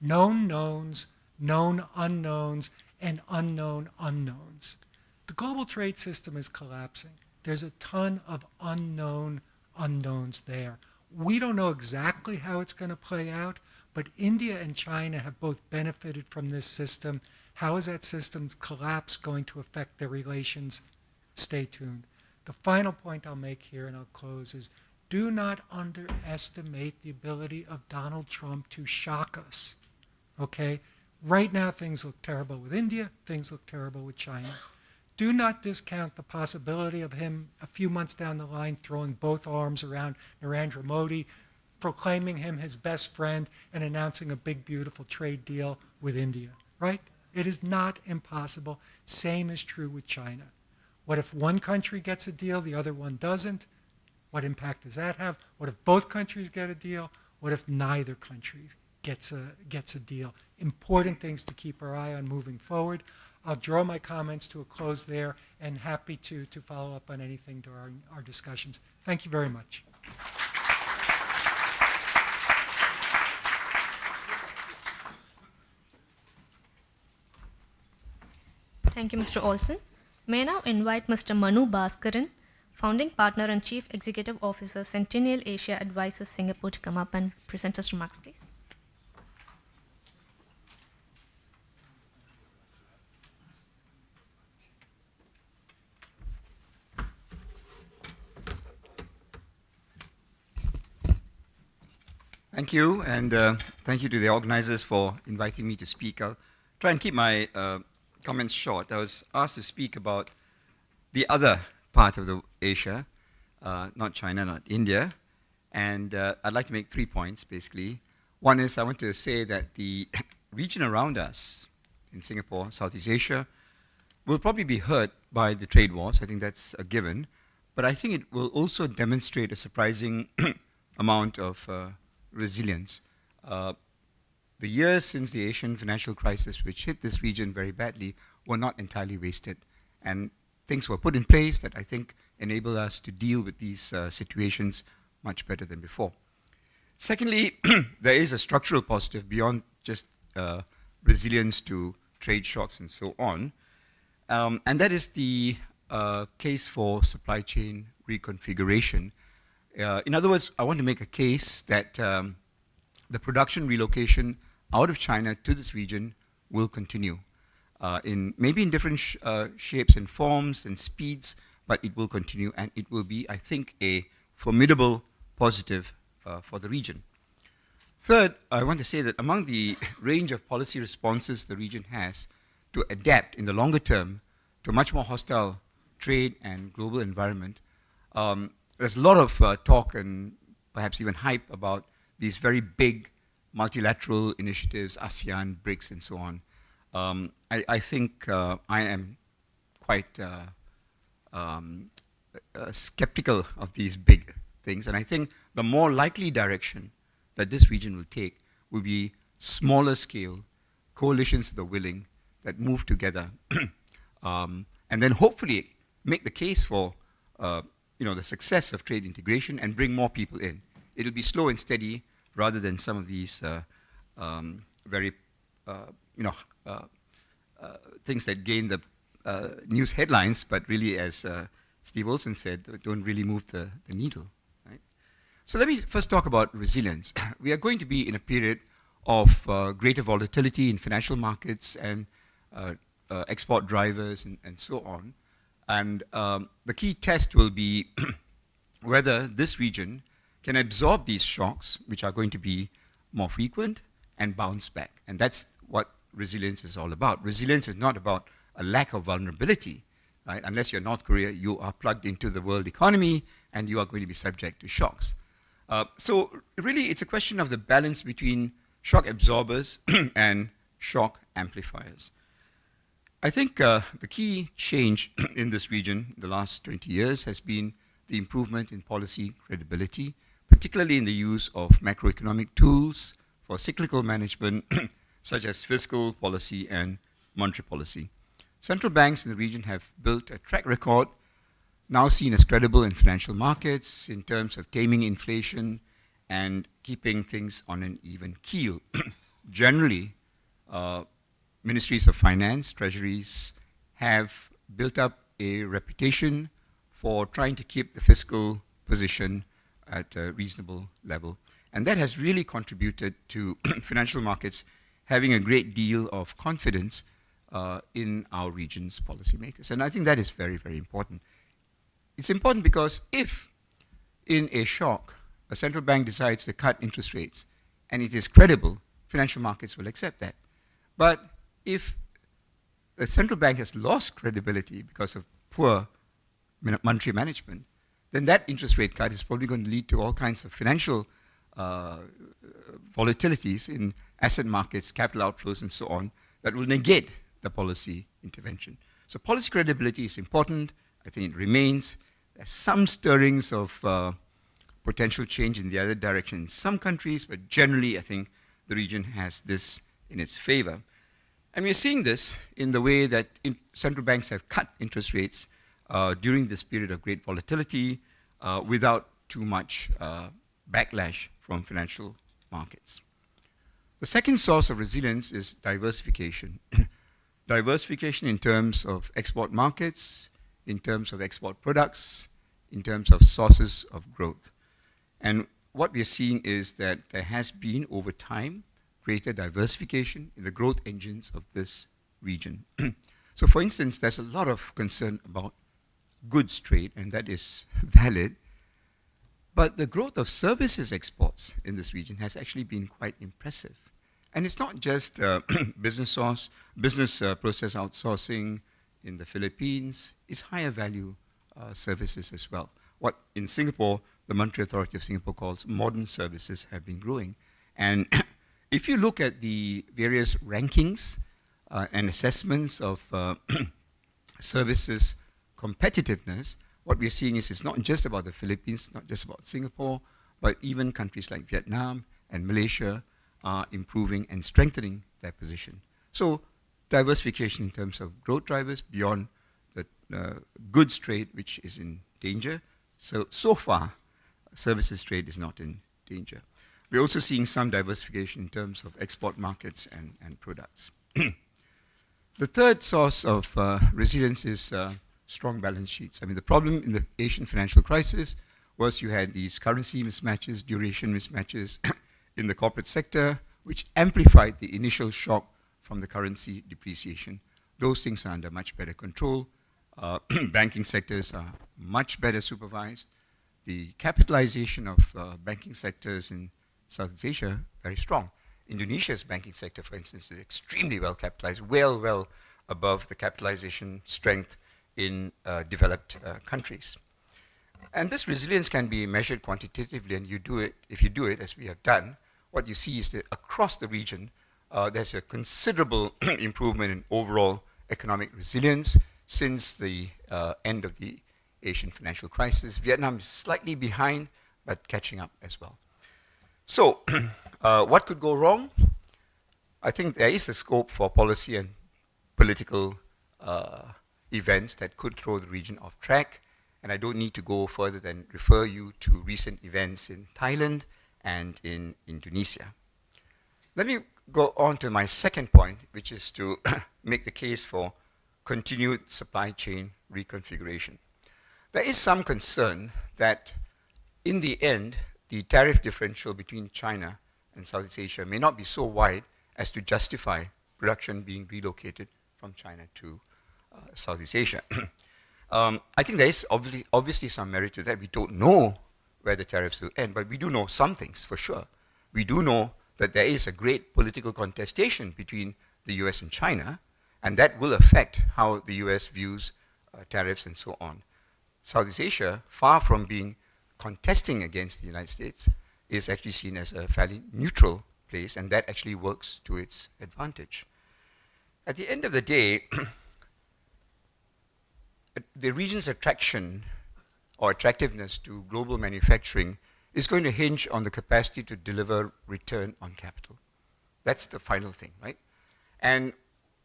known knowns, known unknowns, and unknown unknowns. The global trade system is collapsing. There's a ton of unknown unknowns there. We don't know exactly how it's going to play out, but India and China have both benefited from this system. How is that system's collapse going to affect their relations? Stay tuned. The final point I'll make here, and I'll close, is do not underestimate the ability of Donald Trump to shock us. Okay? Right now, things look terrible with India. Things look terrible with China. Do not discount the possibility of him a few months down the line throwing both arms around Narendra Modi, proclaiming him his best friend, and announcing a big, beautiful trade deal with India, right? It is not impossible. Same is true with China. What if one country gets a deal, the other one doesn't? What impact does that have? What if both countries get a deal? What if neither country gets a deal? Important things to keep our eye on moving forward. I'll draw my comments to a close there and happy to follow up on anything during our discussions. Thank you very much. Thank you, Mr. Olson. May I now invite Mr. Manu Bhaskaran, Founding Partner and Chief Executive Officer, Centennial Asia Advisors Singapore, to come up and present his remarks, please. Thank you, and thank you to the organizers for inviting me to speak. I'll try and keep my comments short. I was asked to speak about the other part of the Asia, not China, not India, and I'd like to make 3 points, basically. One is I want to say that the region around us, in Singapore, Southeast Asia, will probably be hurt by the trade wars. I think that's a given, but I think it will also demonstrate a surprising amount of resilience. The years since the Asian financial crisis, which hit this region very badly, were not entirely wasted. And things were put in place that I think enable us to deal with these situations much better than before. Secondly, there is a structural positive beyond just resilience to trade shocks and so on. And that is the case for supply chain reconfiguration. In other words, I want to make a case that the production relocation out of China to this region will continue, maybe in different shapes and forms and speeds, but it will continue, and it will be, I think, a formidable positive for the region. Third, I want to say that among the range of policy responses the region has to adapt in the longer term to a much more hostile trade and global environment, there's a lot of talk and perhaps even hype about these very big multilateral initiatives, ASEAN, BRICS, and so on. I think I am quite skeptical of these big things, and I think the more likely direction that this region will take will be smaller scale coalitions that are willing, that move together, and then hopefully make the case for the success of trade integration and bring more people in. It'll be slow and steady rather than some of these very things that gain the news headlines, but really, as Steve Olson said, don't really move the needle. Right? So let me first talk about resilience. We are going to be in a period of greater volatility in financial markets and export drivers and so on. And the key test will be whether this region can absorb these shocks, which are going to be more frequent, and bounce back. And that's what resilience is all about. Resilience is not about a lack of vulnerability, right? Unless you're North Korea, you are plugged into the world economy and you are going to be subject to shocks. So really, it's a question of the balance between shock absorbers and shock amplifiers. I think the key change in this region in the last 20 years has been the improvement in policy credibility, particularly in the use of macroeconomic tools for cyclical management, such as fiscal policy and monetary policy. Central banks in the region have built a track record, now seen as credible in financial markets in terms of taming inflation and keeping things on an even keel. Generally, ministries of finance, treasuries, have built up a reputation for trying to keep the fiscal position at a reasonable level. And that has really contributed to financial markets having a great deal of confidence in our region's policymakers. And I think that is very, very important. It's important because if, in a shock, a central bank decides to cut interest rates, and it is credible, financial markets will accept that. But if the central bank has lost credibility because of poor monetary management, then that interest rate cut is probably going to lead to all kinds of financial volatilities in asset markets, capital outflows, and so on, that will negate the policy intervention. So policy credibility is important. I think it remains. There's some stirrings of potential change in the other direction in some countries, but generally I think the region has this in its favor. And we're seeing this in the way that central banks have cut interest rates during this period of great volatility without too much backlash from financial markets. The second source of resilience is diversification. Diversification in terms of export markets, in terms of export products, in terms of sources of growth. And what we're seeing is that there has been, over time, greater diversification in the growth engines of this region. So for instance, there's a lot of concern about goods trade, and that is valid. But the growth of services exports in this region has actually been quite impressive. And it's not just business process outsourcing in the Philippines, it's higher value services as well. What in Singapore, the Monetary Authority of Singapore calls modern services have been growing. And if you look at the various rankings and assessments of services competitiveness, what we're seeing is it's not just about the Philippines, not just about Singapore, but even countries like Vietnam and Malaysia are improving and strengthening their position. So diversification in terms of growth drivers beyond the goods trade, which is in danger. So far, services trade is not in danger. We're also seeing some diversification in terms of export markets and products. The third source of resilience is strong balance sheets. I mean, the problem in the Asian financial crisis was you had these currency mismatches, duration mismatches in the corporate sector, which amplified the initial shock from the currency depreciation. Those things are under much better control. Banking sectors are much better supervised. The capitalization of banking sectors in Southeast Asia, very strong. Indonesia's banking sector, for instance, is extremely well capitalized, well above the capitalization strength in developed countries. And this resilience can be measured quantitatively, and if you do it, as we have done, what you see is that across the region, there's a considerable improvement in overall economic resilience since the end of the Asian financial crisis. Vietnam is slightly behind, but catching up as well. So, what could go wrong? I think there is a scope for policy and political events that could throw the region off track, and I don't need to go further than refer you to recent events in Thailand and in Indonesia. Let me go on to my second point, which is to make the case for continued supply chain reconfiguration. There is some concern that in the end, the tariff differential between China and Southeast Asia may not be so wide as to justify production being relocated from China to Southeast Asia. I think there is obviously some merit to that. We don't know where the tariffs will end, but we do know some things for sure. We do know that there is a great political contestation between the US and China, and that will affect how the US views tariffs and so on. Southeast Asia, far from being contesting against the United States, is actually seen as a fairly neutral place, and that actually works to its advantage. At the end of the day, the region's attraction or attractiveness to global manufacturing is going to hinge on the capacity to deliver return on capital. That's the final thing, right? And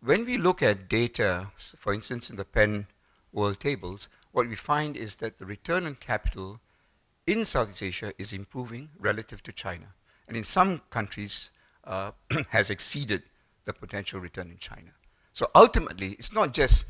when we look at data, for instance, in the Penn World Tables, what we find is that the return on capital in Southeast Asia is improving relative to China. And in some countries, has exceeded the potential return in China. So ultimately, it's not just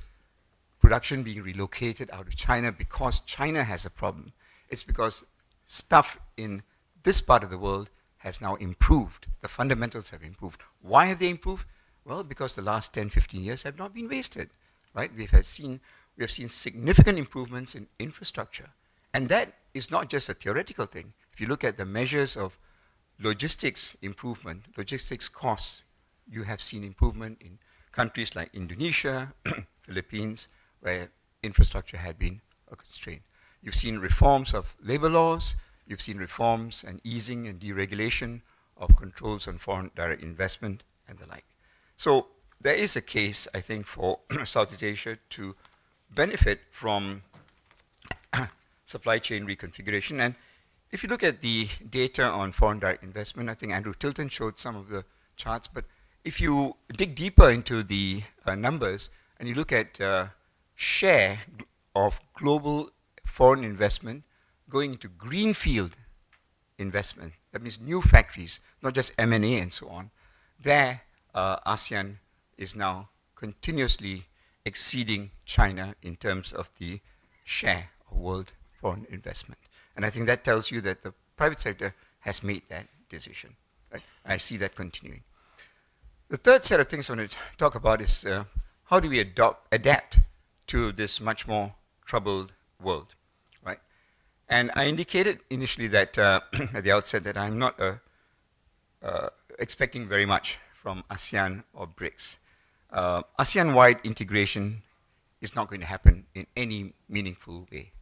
production being relocated out of China because China has a problem. It's because stuff in this part of the world has now improved. The fundamentals have improved. Why have they improved? Well, because the last 10, 15 years have not been wasted, right? We have seen significant improvements in infrastructure. And that is not just a theoretical thing. If you look at the measures of logistics improvement, logistics costs, you have seen improvement in countries like Indonesia, Philippines, where infrastructure had been a constraint. You've seen reforms of labor laws, you've seen reforms and easing and deregulation of controls on foreign direct investment and the like. So there is a case, I think, for Southeast Asia to benefit from supply chain reconfiguration. And if you look at the data on foreign direct investment, I think Andrew Tilton showed some of the charts, but if you dig deeper into the numbers and you look at share of global foreign investment going into greenfield investment, that means new factories, not just M&A and so on, there ASEAN is now continuously exceeding China in terms of the share of world foreign investment. And I think that tells you that the private sector has made that decision. Right? I see that continuing. The third set of things I want to talk about is how do we adapt to this much more troubled world, right? And I indicated initially that at the outset that I'm not expecting very much from ASEAN or BRICS. ASEAN-wide integration is not going to happen in any meaningful way.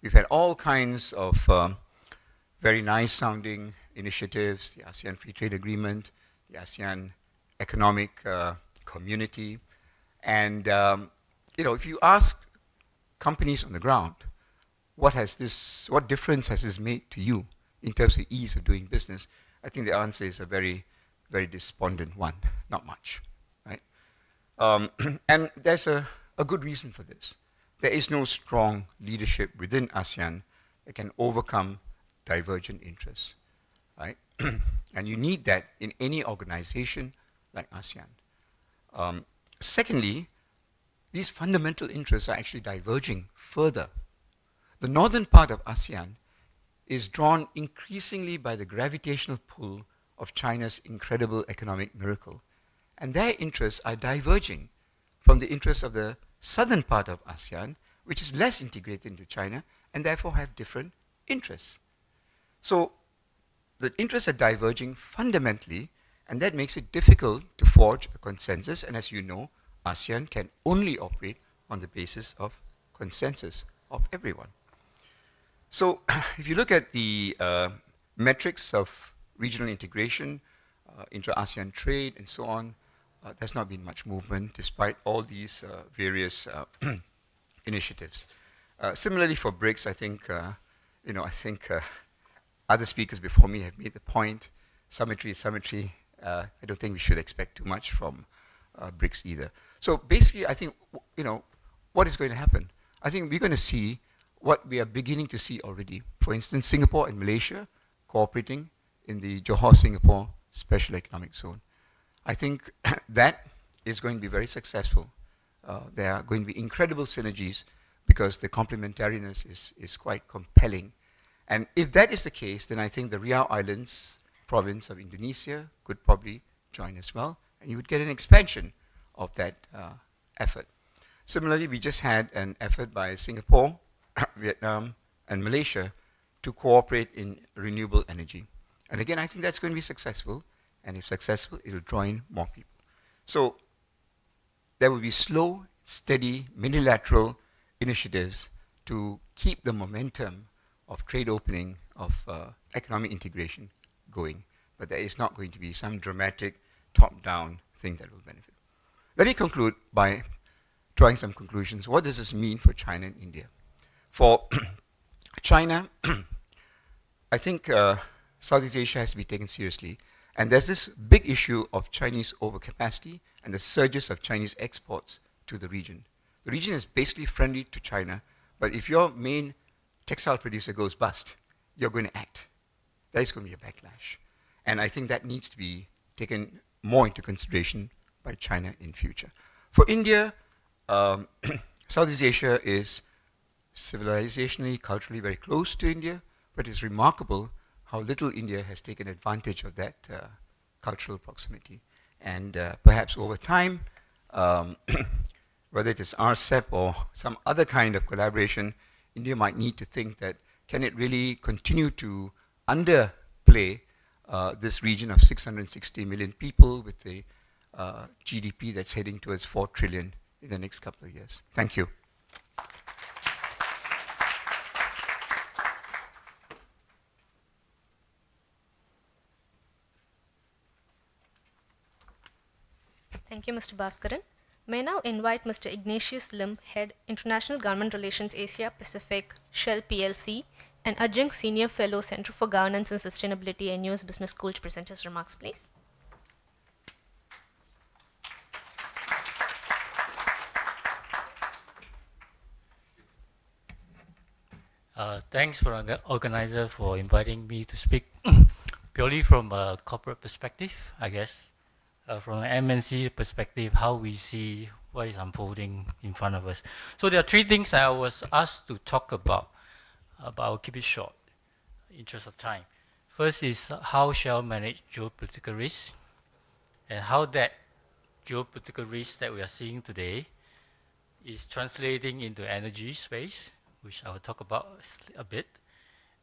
We've had all kinds of very nice-sounding initiatives, the ASEAN Free Trade Agreement, the ASEAN Economic Community, and if you ask companies on the ground, what difference has this made to you in terms of ease of doing business? I think the answer is a very, very despondent one, not much, right? And there's a good reason for this. There is no strong leadership within ASEAN that can overcome divergent interests, right? And you need that in any organization like ASEAN. Secondly, these fundamental interests are actually diverging further. The northern part of ASEAN is drawn increasingly by the gravitational pull of China's incredible economic miracle. And their interests are diverging from the interests of the southern part of ASEAN, which is less integrated into China, and therefore have different interests. So the interests are diverging fundamentally, and that makes it difficult to forge a consensus. And as you know, ASEAN can only operate on the basis of consensus of everyone. So if you look at the metrics of regional integration, intra-ASEAN trade, and so on, there's not been much movement despite all these various initiatives. Similarly for BRICS, I think other speakers before me have made the point. Symmetry is symmetry. I don't think we should expect too much from BRICS either. So basically, I think what is going to happen? I think we're going to see what we are beginning to see already. For instance, Singapore and Malaysia cooperating in the Johor-Singapore Special Economic Zone. I think that is going to be very successful. There are going to be incredible synergies because the complementariness is quite compelling. And if that is the case, then I think the Riau Islands province of Indonesia could probably join as well, and you would get an expansion of that effort. Similarly, we just had an effort by Singapore, Vietnam, and Malaysia to cooperate in renewable energy. And again, I think that's going to be successful, and if successful, it will draw in more people. So there will be slow, steady, unilateral initiatives to keep the momentum of trade opening, of economic integration going. But there is not going to be some dramatic top-down thing that will benefit. Let me conclude by drawing some conclusions. What does this mean for China and India? For China, I think Southeast Asia has to be taken seriously. And there's this big issue of Chinese overcapacity and the surges of Chinese exports to the region. The region is basically friendly to China, but if your main textile producer goes bust, you're going to act. There is going to be a backlash. And I think that needs to be taken more into consideration by China in future. For India, Southeast Asia is civilizationally, culturally very close to India, but it's remarkable how little India has taken advantage of that cultural proximity. And perhaps over time, whether it is RCEP or some other kind of collaboration, India might need to think that can it really continue to underplay this region of 660 million people with a GDP that's heading towards 4 trillion in the next couple of years. Thank you. Thank you, Mr. Bhaskaran. May I now invite Mr. Ignatius Lim, Head, International Government Relations Asia Pacific, Shell PLC, and Adjunct Senior Fellow, Center for Governance and Sustainability, NUS Business School, to present his remarks, please. Thanks for the organizer for inviting me to speak purely from a corporate perspective, I guess. From an MNC perspective, how we see what is unfolding in front of us. So there are three things I was asked to talk about, but I'll keep it short, in interest of time. First is how Shell manage geopolitical risks, and how that geopolitical risk that we are seeing today is translating into energy space, which I will talk about a bit.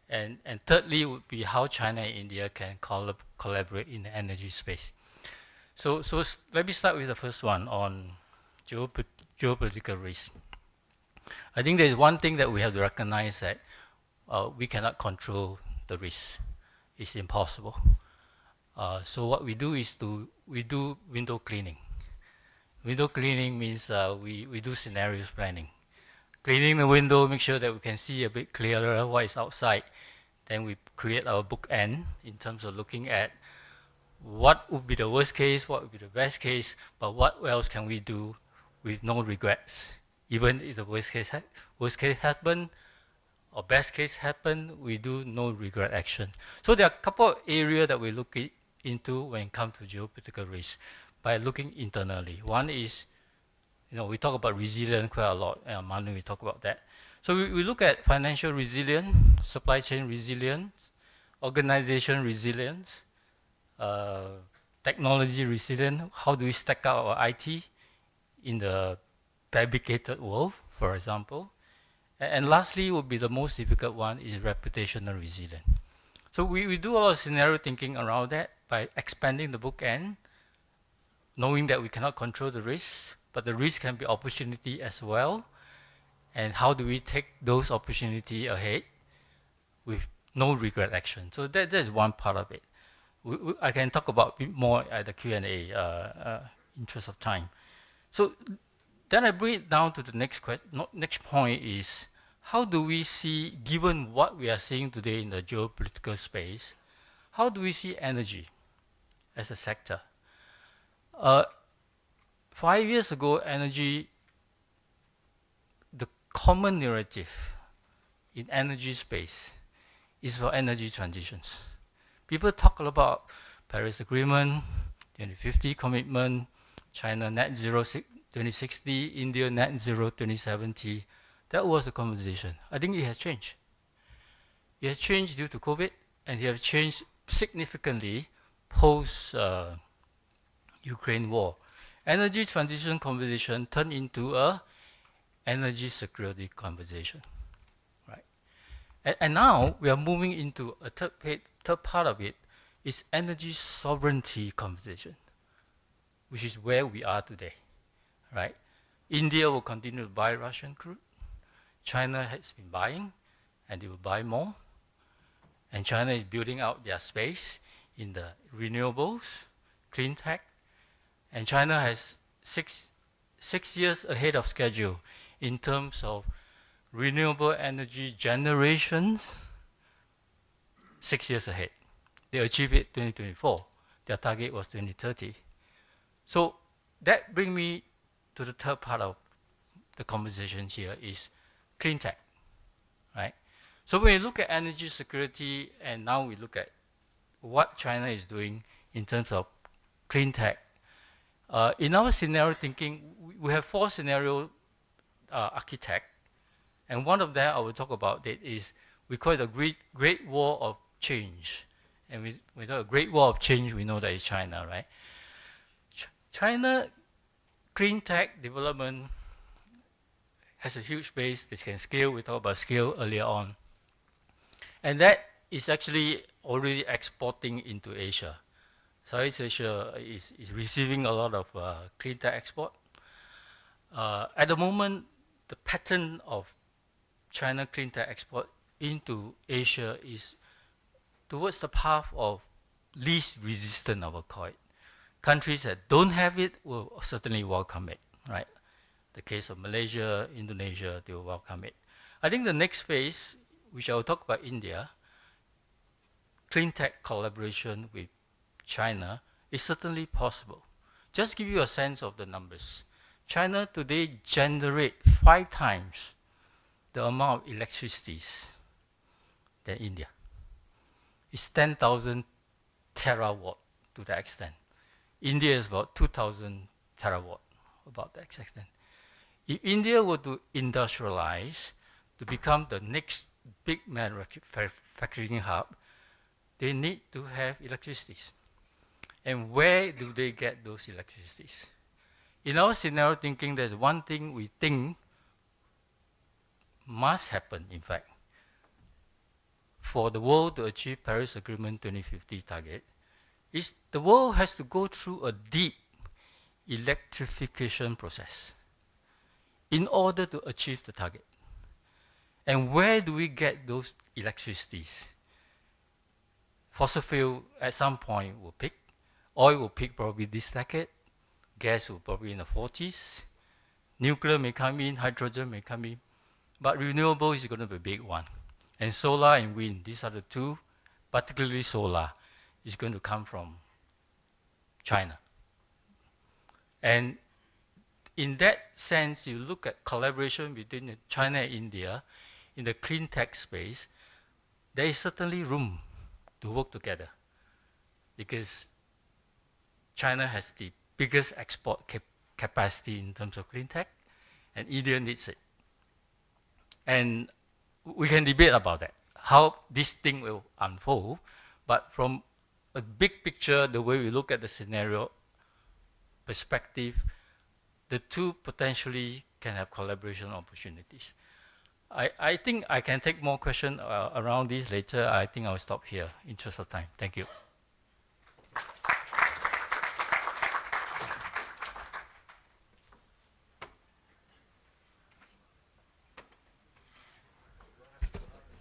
And thirdly would be how China and India can collaborate in the energy space. So let me start with the first one on geopolitical risk. I think there's one thing that we have to recognize, that we cannot control the risk. It's impossible. So what we do is we do window cleaning. Window cleaning means we do scenarios planning. Cleaning the window, make sure that we can see a bit clearer what is outside. Then we create our bookend in terms of looking at what would be the worst case, what would be the best case, but what else can we do with no regrets? Even if the worst case happen or best case happen, we do no regret action. So there are a couple of areas that we look into when it comes to geopolitical risk by looking internally. One is, we talk about resilience quite a lot, and Manu, we talk about that. So we look at financial resilience, supply chain resilience, organization resilience, technology resilience. How do we stack up our IT in the fabricated world, for example? And lastly would be the most difficult one, is reputational resilience. So we do a lot of scenario thinking around that by expanding the bookend, knowing that we cannot control the risks, but the risk can be opportunity as well. And how do we take those opportunity ahead with no regret action? So that is one part of it. I can talk about a bit more at the Q&A, interest of time. So then I bring it down to the next point is, how do we see, given what we are seeing today in the geopolitical space, how do we see energy as a sector? 5 years ago, energy, the common narrative in energy space is for energy transitions. People talk about Paris Agreement, 2050 commitment, China net zero 2060, India net zero 2070. That was the conversation. I think it has changed. It has changed due to COVID, and it has changed significantly post Ukraine war. Energy transition conversation turned into a energy security conversation, right? And now we are moving into a third part of it is energy sovereignty conversation, which is where we are today, right? India will continue to buy Russian crude. China has been buying, and they will buy more. And China is building out their space in the renewables, clean tech. And China has six years ahead of schedule in terms of renewable energy generations, 6 years ahead. They achieved it 2024. Their target was 2030. So that brings me to the third part of the conversation here is clean tech, right? So when we look at energy security, and now we look at what China is doing in terms of clean tech, in our scenario thinking, we have 4 scenario architect, and one of them I will talk about it is we call it a great war of change. And we talk a great war of change, we know that it's China, right? China clean tech development has a huge base. They can scale. We talked about scale earlier on. And that is actually already exporting into Asia. Southeast Asia is receiving a lot of clean tech export. At the moment, the pattern of China clean tech export into Asia is towards the path of least resistant, I will call it. Countries that don't have it will certainly welcome it, right? The case of Malaysia, Indonesia, they will welcome it. I think the next phase, which I will talk about India, clean tech collaboration with China is certainly possible. Just give you a sense of the numbers. China today generates 5 times the amount of electricity than India. It's 10,000 terawatt to that extent. India is about 2,000 terawatt, about that extent. If India were to industrialize to become the next big manufacturing hub, they need to have electricity. And where do they get those electricities? In our scenario thinking, there's one thing we think must happen, in fact, for the world to achieve Paris Agreement 2050 target, is the world has to go through a deep electrification process in order to achieve the target. And where do we get those electricities? Fossil fuel at some point will peak. Oil will peak probably this decade. Gas will probably in the 40s. Nuclear may come in, hydrogen may come in. But renewable is going to be a big one. And solar and wind, these are the 2, particularly solar, is going to come from China. And in that sense, you look at collaboration between China and India in the clean tech space, there is certainly room to work together because China has the biggest export capacity in terms of clean tech, and India needs it. And we can debate about that, how this thing will unfold, but from a big picture, the way we look at the scenario perspective, the 2 potentially can have collaboration opportunities. I think I can take more questions around this later. I think I'll stop here in interest of time. Thank you.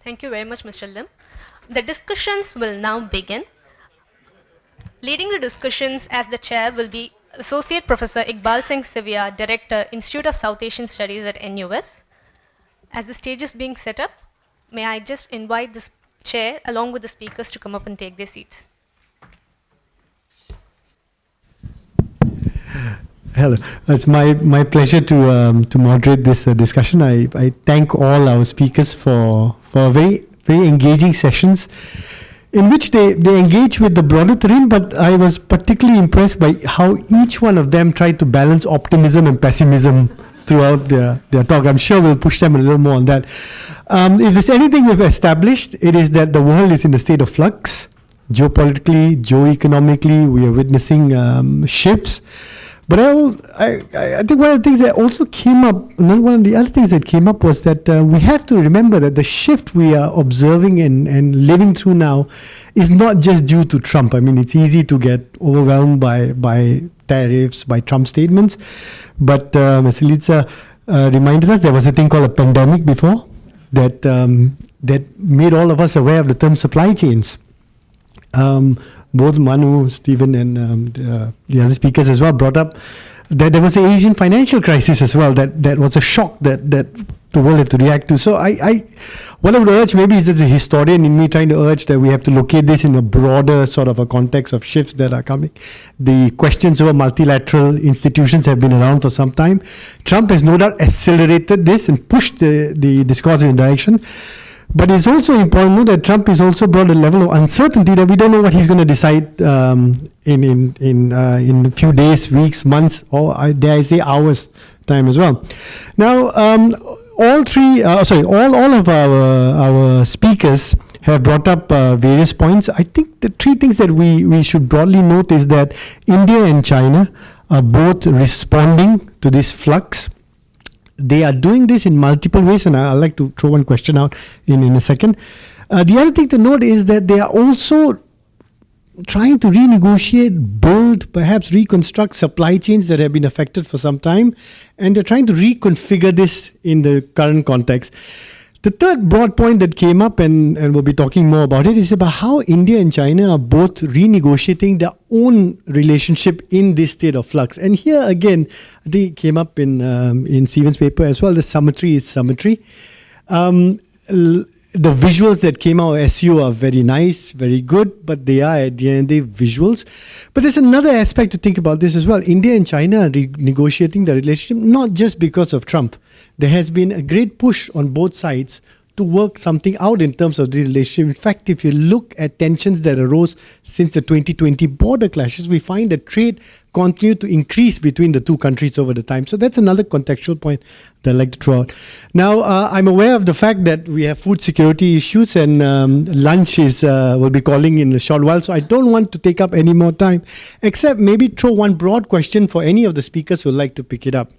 Thank you very much, Mr. Lim. The discussions will now begin. Leading the discussions as the chair will be Associate Professor Iqbal Singh Sevea, Director, Institute of South Asian Studies at NUS. As the stage is being set up, may I just invite the chair along with the speakers to come up and take their seats. Hello, it's my pleasure to moderate this discussion. I thank all our speakers for very engaging sessions. in which they engage with the broader terrain, but I was particularly impressed by how each one of them tried to balance optimism and pessimism throughout their talk. I'm sure we'll push them a little more on that. If there's anything we've established, it is that the world is in a state of flux. Geopolitically, geoeconomically, we are witnessing shifts. But I think one of the things that also came up, one of the other things that came up was that we have to remember that the shift we are observing and living through now is not just due to Trump. I mean, it's easy to get overwhelmed by tariffs, by Trump statements. But as Elitza reminded us, there was a thing called a pandemic before that made all of us aware of the term supply chains. Both Manu, Stephen, and the other speakers as well brought up that there was an Asian financial crisis as well. That was a shock that the world had to react to. So what I would urge, maybe is as a historian in me trying to urge that we have to locate this in a broader sort of a context of shifts that are coming. The questions over multilateral institutions have been around for some time. Trump has no doubt accelerated this and pushed the discourse in a direction. But it's also important to know that Trump has also brought a level of uncertainty that we don't know what he's going to decide in a few days, weeks, months, or dare I say hours time as well. Now, all of our speakers have brought up various points. I think the three things that we should broadly note is that India and China are both responding to this flux. They are doing this in multiple ways, and I'd like to throw one question out in a second. The other thing to note is that they are also trying to renegotiate, build, perhaps reconstruct supply chains that have been affected for some time, and they're trying to reconfigure this in the current context. The third broad point that came up, and we'll be talking more about it, is about how India and China are both renegotiating their own relationship in this state of flux. And here again, I think it came up in Stephen's paper as well, the symmetry is symmetry. The visuals that came out of SU are very nice, very good, but they are at the end of the day visuals. But there's another aspect to think about this as well. India and China are renegotiating the relationship, not just because of Trump. There has been a great push on both sides to work something out in terms of the relationship. In fact, if you look at tensions that arose since the 2020 border clashes, we find that trade continued to increase between the two countries over the time. So that's another contextual point that I'd like to throw out. Now, I'm aware of the fact that we have food security issues, and lunch will be calling in a short while. So I don't want to take up any more time, except maybe throw one broad question for any of the speakers who would like to pick it up.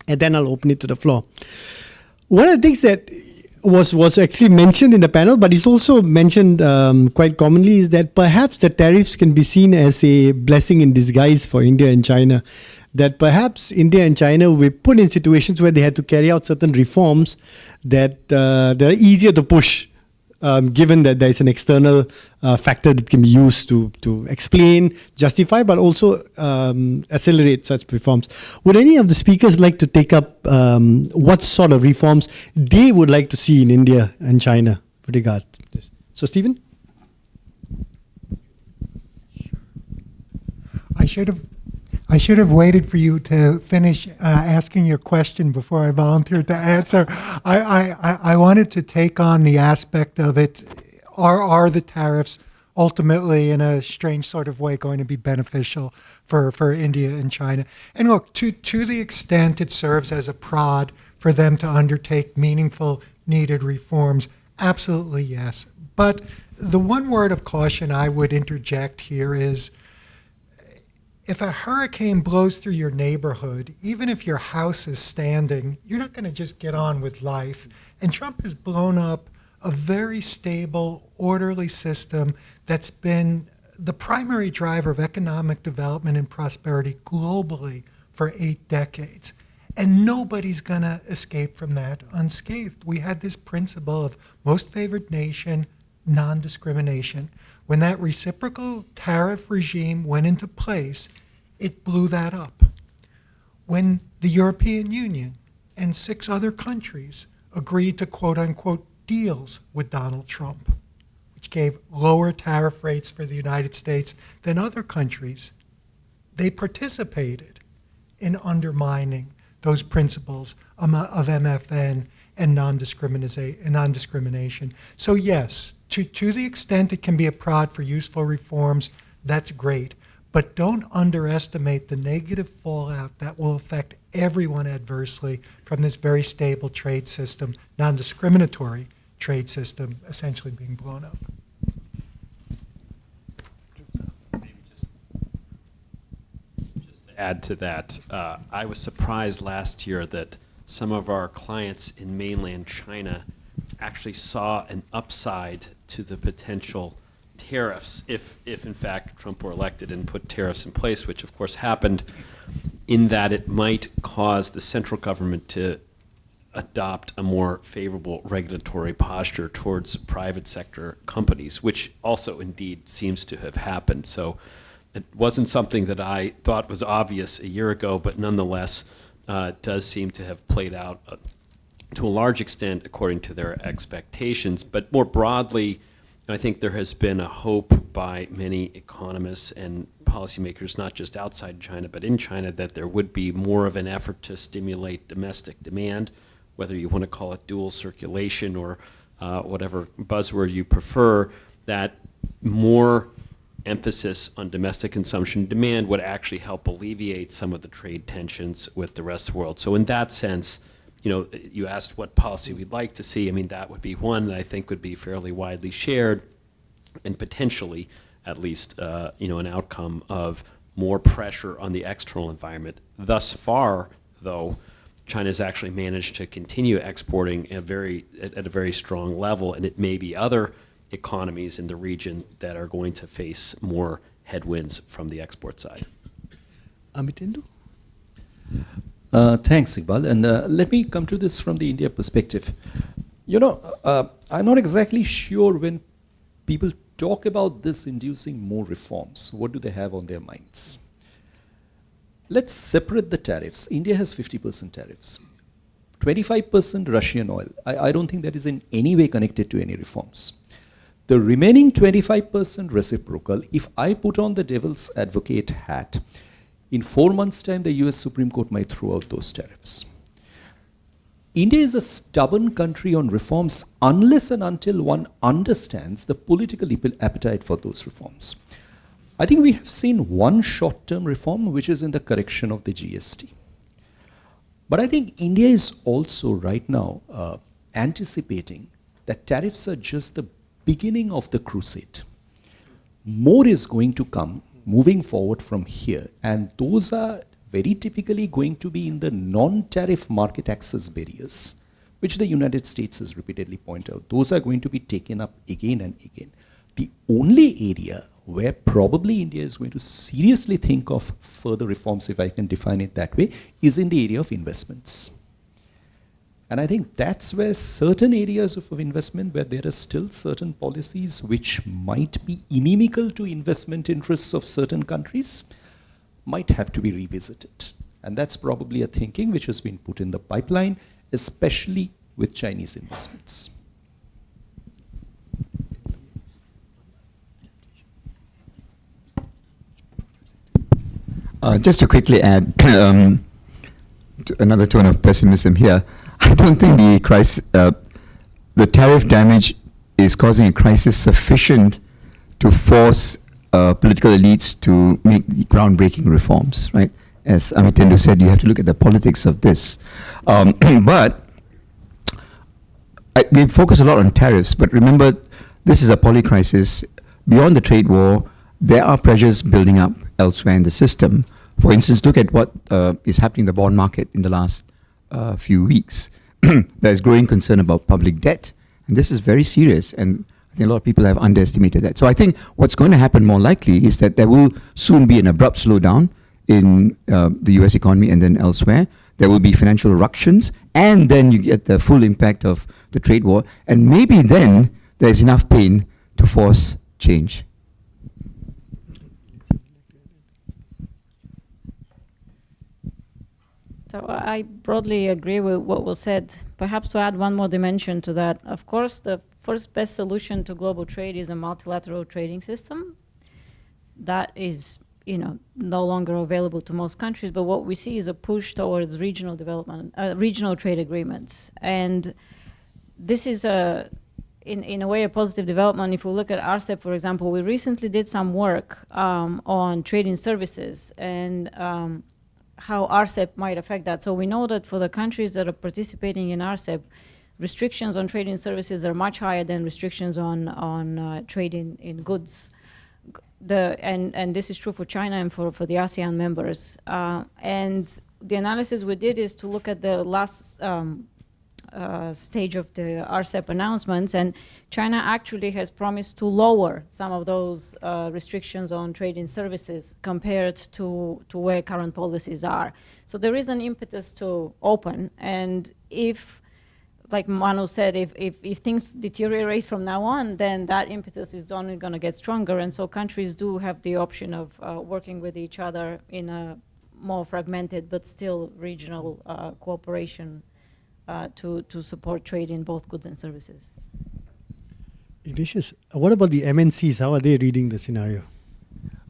And then I'll open it to the floor. One of the things that was actually mentioned in the panel, but it's also mentioned quite commonly, is that perhaps the tariffs can be seen as a blessing in disguise for India and China. That perhaps India and China will be put in situations where they had to carry out certain reforms that are easier to push, given that there is an external factor that can be used to explain, justify, but also accelerate such reforms. Would any of the speakers like to take up what sort of reforms they would like to see in India and China with regard to this? So, Stephen? I should have waited for you to finish asking your question before I volunteered to answer. I wanted to take on the aspect of it. Are the tariffs ultimately, in a strange sort of way, going to be beneficial for India and China? And look, to the extent it serves as a prod for them to undertake meaningful, needed reforms, absolutely yes. But the one word of caution I would interject here is, if a hurricane blows through your neighborhood, even if your house is standing, you're not going to just get on with life. And Trump has blown up a very stable, orderly system that's been the primary driver of economic development and prosperity globally for 8 decades. And nobody's going to escape from that unscathed. We had this principle of most favored nation, non-discrimination. When that reciprocal tariff regime went into place, it blew that up. When the European Union and 6 other countries agreed to quote-unquote deals with Donald Trump, which gave lower tariff rates for the United States than other countries, they participated in undermining those principles of MFN and non-discrimination. So yes, to the extent it can be a prod for useful reforms, that's great. But don't underestimate the negative fallout that will affect everyone adversely from this very stable trade system, non-discriminatory trade system essentially being blown up. Just to add to that, I was surprised last year that some of our clients in mainland China actually saw an upside to the potential tariffs if in fact Trump were elected and put tariffs in place, which of course happened, in that it might cause the central government to adopt a more favorable regulatory posture towards private sector companies, which also indeed seems to have happened. So it wasn't something that I thought was obvious a year ago, but nonetheless does seem to have played out to a large extent according to their expectations. But more broadly, I think there has been a hope by many economists and policymakers, not just outside China, but in China, that there would be more of an effort to stimulate domestic demand, whether you want to call it dual circulation or whatever buzzword you prefer, that more emphasis on domestic consumption demand would actually help alleviate some of the trade tensions with the rest of the world. So in that sense, you asked what policy we'd like to see. I mean, that would be one that I think would be fairly widely shared, and potentially, at least, an outcome of more pressure on the external environment. Thus far, though, China's actually managed to continue exporting at a very strong level, and it may be other economies in the region that are going to face more headwinds from the export side. Amitendu? Thanks, Iqbal. And let me come to this from the India perspective. I'm not exactly sure when people talk about this inducing more reforms, what do they have on their minds? Let's separate the tariffs. India has 50% tariffs. 25% Russian oil. I don't think that is in any way connected to any reforms. The remaining 25% reciprocal, if I put on the devil's advocate hat, in 4 months' time, the US Supreme Court might throw out those tariffs. India is a stubborn country on reforms unless and until one understands the political appetite for those reforms. I think we have seen one short-term reform, which is in the correction of the GST. But I think India is also right now anticipating that tariffs are just the beginning of the crusade. More is going to come moving forward from here, and those are very typically going to be in the non-tariff market access barriers, which the United States has repeatedly pointed out. Those are going to be taken up again and again. The only area where probably India is going to seriously think of further reforms, if I can define it that way, is in the area of investments. And I think that's where certain areas of investment, where there are still certain policies which might be inimical to investment interests of certain countries, might have to be revisited. And that's probably a thinking which has been put in the pipeline, especially with Chinese investments. Just to quickly add to another tone of pessimism here, I don't think the tariff damage is causing a crisis sufficient to force political elites to make the groundbreaking reforms, right? As Amitendu said, you have to look at the politics of this. But we focus a lot on tariffs, but remember, this is a polycrisis. Beyond the trade war, there are pressures building up elsewhere in the system. For instance, look at what is happening in the bond market in the last few weeks. There is growing concern about public debt, and this is very serious, and I think a lot of people have underestimated that. So I think what's going to happen more likely is that there will soon be an abrupt slowdown in the US economy and then elsewhere. There will be financial ructions, and then you get the full impact of the trade war, and maybe then there's enough pain to force change. So I broadly agree with what was said. Perhaps to add one more dimension to that, of course, the first best solution to global trade is a multilateral trading system. That is, no longer available to most countries, but what we see is a push towards regional development, regional trade agreements. And this is in a way, a positive development. If we look at RCEP, for example, we recently did some work on trading services and how RCEP might affect that. So we know that for the countries that are participating in RCEP, restrictions on trading services are much higher than restrictions on trading in goods. And this is true for China and for the ASEAN members. And the analysis we did is to look at the last stage of the RCEP announcements, and China actually has promised to lower some of those restrictions on trading services compared to where current policies are. So there is an impetus to open, and if, like Manu said, if things deteriorate from now on, then that impetus is only going to get stronger, and so countries do have the option of working with each other in a more fragmented but still regional cooperation to support trade in both goods and services. Ignatius, what about the MNCs? How are they reading the scenario?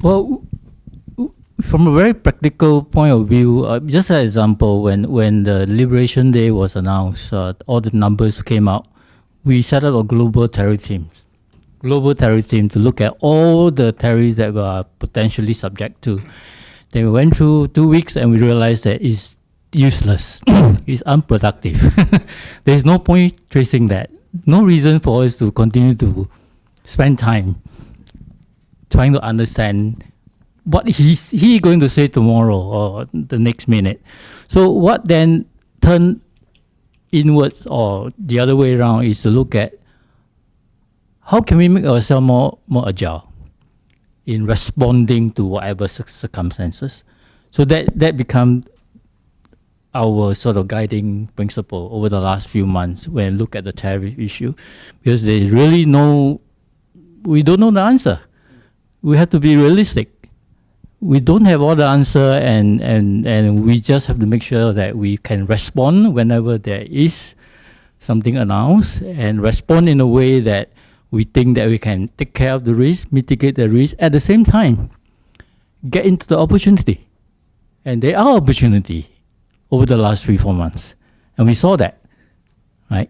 Well, from a very practical point of view, just an example, when the Liberation Day was announced, all the numbers came out, we set up a global tariff team to look at all the tariffs that we are potentially subject to. Then we went through 2 weeks and we realized that it's useless, it's unproductive. There's no point tracing that. No reason for us to continue to spend time trying to understand what he going to say tomorrow or the next minute. So what then turned inwards or the other way around is to look at how can we make ourselves more agile in responding to whatever circumstances. So that become our sort of guiding principle over the last few months when we look at the tariff issue, because we don't know the answer. We have to be realistic. We don't have all the answer, and we just have to make sure that we can respond whenever there is something announced, and respond in a way that we think that we can take care of the risk, mitigate the risk, at the same time, get into the opportunity. And there are opportunity over the last 3-4 months. And we saw that, right?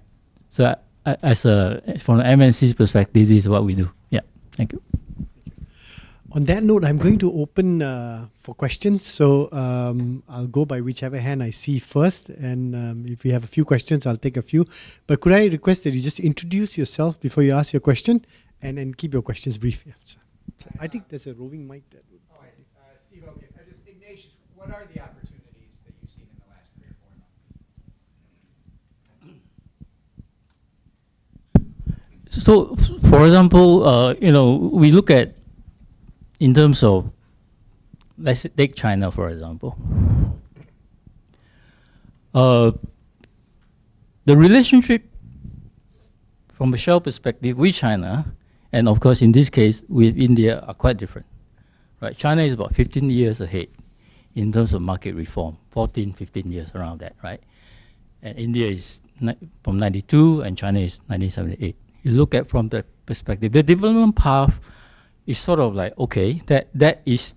So from the MNC's perspective, this is what we do. Yeah, thank you. On that note, I'm going to open for questions. So I'll go by whichever hand I see first. And if we have a few questions, I'll take a few. But could I request that you just introduce yourself before you ask your question and keep your questions brief? Yeah. So I think there's a roving mic that would... All right, Steve, okay. Ignatius, what are the opportunities that you've seen in the last 3 or 4 months? So, for example, we look at, in terms of, let's take China, for example. The relationship from a shell perspective with China, and of course in this case with India, are quite different. Right? China is about 15 years ahead in terms of market reform, 14, 15 years around that, right? And India is from 92 and China is 1978. You look at from the perspective, the development path is sort of like, okay, that is,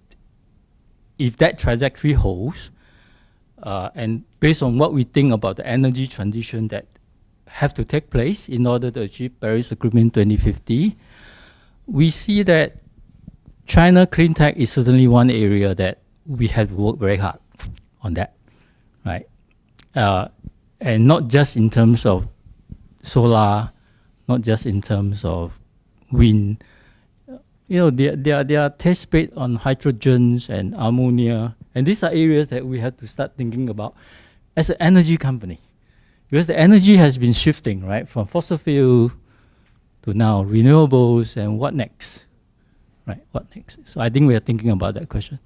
if that trajectory holds, and based on what we think about the energy transition that have to take place in order to achieve Paris Agreement 2050, we see that China clean tech is certainly one area that we have to work very hard on that, right? And not just in terms of solar, not just in terms of wind. There are test beds on hydrogens and ammonia, and these are areas that we have to start thinking about as an energy company, because the energy has been shifting, right, from fossil fuel to now renewables, and what next, right? What next? So I think we are thinking about that question.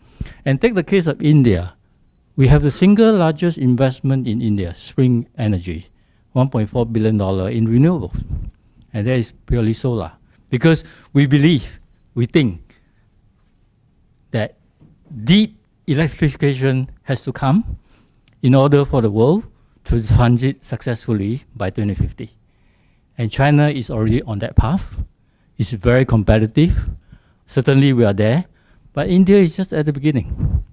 And take the case of India. We have the single largest investment in India, Spring Energy, $1.4 billion in renewables, and that is purely solar, because we think that deep electrification has to come in order for the world to transit successfully by 2050. And China is already on that path. It's very competitive. Certainly we are there, but India is just at the beginning.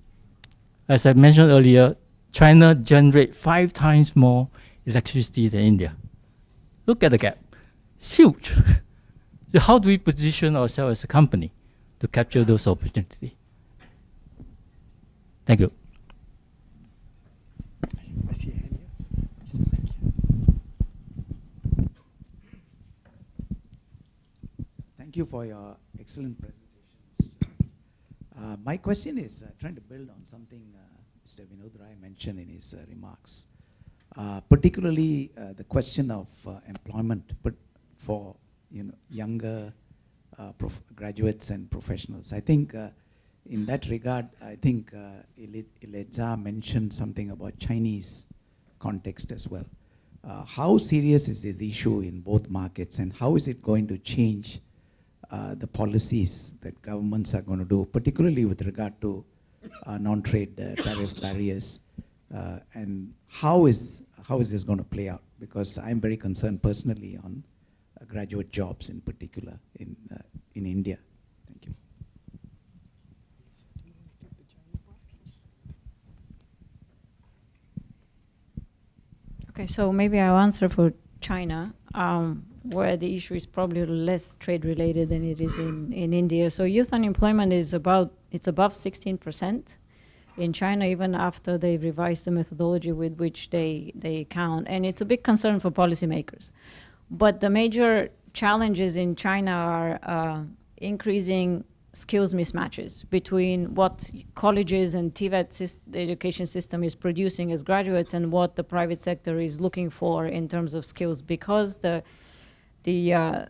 As I mentioned earlier, China generates 5 times more electricity than India. Look at the gap. It's huge. So how do we position ourselves as a company to capture those opportunities? Thank you. I see a hand here. Thank you for your excellent presentations. My question is trying to build on something Mr. Vinod Rai mentioned in his remarks, particularly the question of employment, but for younger graduates and professionals. I think in that regard, I think Elitza mentioned something about Chinese context as well. How serious is this issue in both markets, and how is it going to change the policies that governments are going to do, particularly with regard to non-trade tariff barriers, and how is this going to play out? Because I'm very concerned personally on graduate jobs in particular in India. Thank you. Okay, so maybe I'll answer for China, where the issue is probably less trade related than it is in India. So youth unemployment is above 16% in China, even after they revised the methodology with which they count. And it's a big concern for policymakers. But the major challenges in China are increasing skills mismatches between what colleges and TVET the education system is producing as graduates and what the private sector is looking for in terms of skills, because the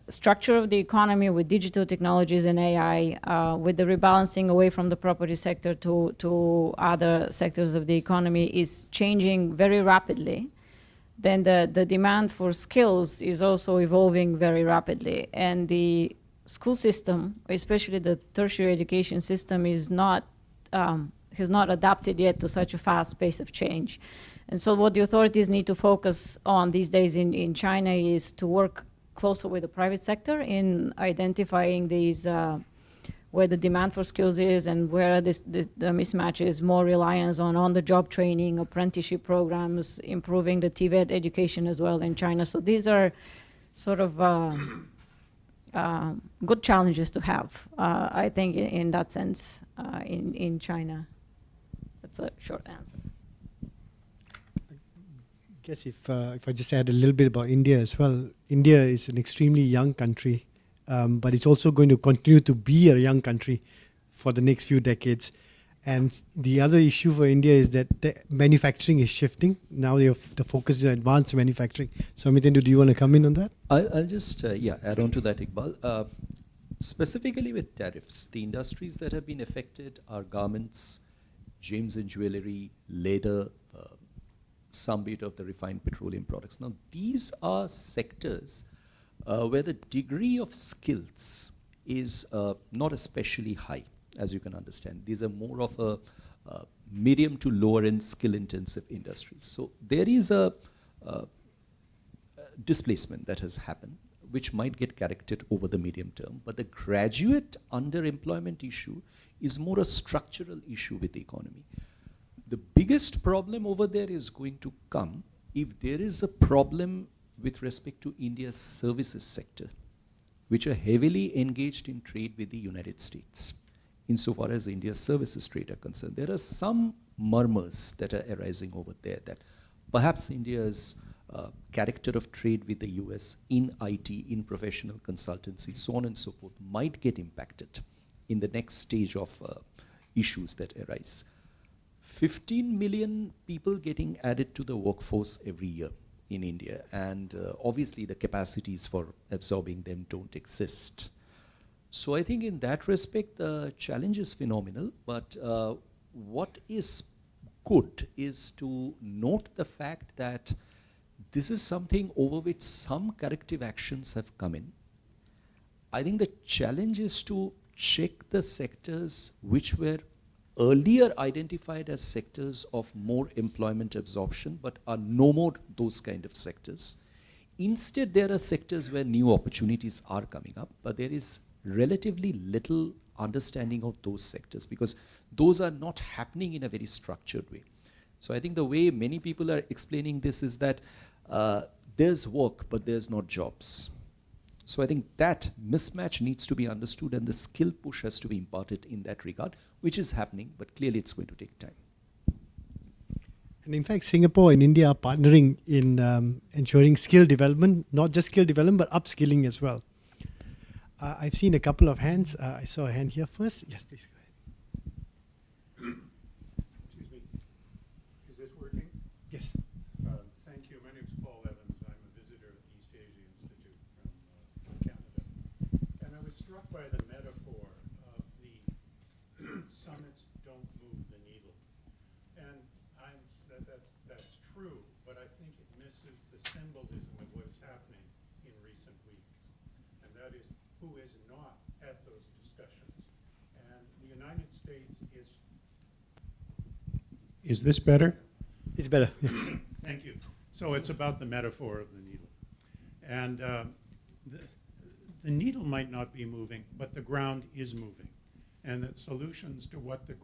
structure of the economy with digital technologies and AI, with the rebalancing away from the property sector to other sectors of the economy is changing very rapidly. Then the demand for skills is also evolving very rapidly. And the school system, especially the tertiary education system, is not has not adapted yet to such a fast pace of change. And so what the authorities need to focus on these days in China is to work closer with the private sector in identifying these where the demand for skills is and where the mismatch is, more reliance on on-the-job training, apprenticeship programs, improving the TVET education as well in China. So these are sort of good challenges to have, I think, in that sense, in China. That's a short answer. I guess if I just add a little bit about India as well. India is an extremely young country, but it's also going to continue to be a young country for the next few decades. And the other issue for India is that the manufacturing is shifting. Now the focus is on advanced manufacturing. So Amitendu, do you want to come in on that? I'll just add on to that, Iqbal. Specifically with tariffs, the industries that have been affected are garments, gems and jewelry, leather, some bit of the refined petroleum products. Now these are sectors where the degree of skills is not especially high, as you can understand. These are more of a medium to lower end skill intensive industries. So there is a displacement that has happened, which might get corrected over the medium term. But the graduate underemployment issue is more a structural issue with the economy. The biggest problem over there is going to come if there is a problem with respect to India's services sector, which are heavily engaged in trade with the United States. Insofar as India's services trade are concerned, there are some murmurs that are arising over there that perhaps India's character of trade with the US in IT, in professional consultancy, so on and so forth, might get impacted in the next stage of issues that arise. 15 million people getting added to the workforce every year in India, and obviously the capacities for absorbing them don't exist. So I think in that respect, the challenge is phenomenal, but what is good is to note the fact that this is something over which some corrective actions have come in. I think the challenge is to check the sectors which were earlier identified as sectors of more employment absorption, but are no more those kind of sectors. Instead, there are sectors where new opportunities are coming up, but there is relatively little understanding of those sectors because those are not happening in a very structured way. So I think the way many people are explaining this is that there's work, but there's not jobs. So I think that mismatch needs to be understood, and the skill push has to be imparted in that regard, which is happening, but clearly it's going to take time. And in fact, Singapore and India are partnering in ensuring skill development, not just skill development, but upskilling as well. I've seen a couple of hands. I saw a hand here first. Yes, please go ahead. Excuse me. Is this working? Yes. Thank you. My name is Paul Evans. I'm a visitor at the East Asia Institute from Canada. And I was struck by the metaphor of the summits don't move the needle. And that's true, but I think it misses the symbolism of what's happening in recent weeks. And that is who is not at those discussions. And the United States is... Is this better? It's better. Yes. Thank you. So it's about the metaphor of the needle. And the needle might not be moving, but the ground is moving. And that solutions to what the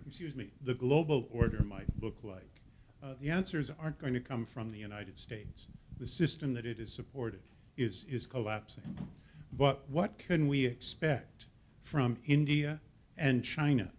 excuse me, the global order might look like. The answers aren't going to come from the United States. The system that it has supported is collapsing. But what can we expect from India and China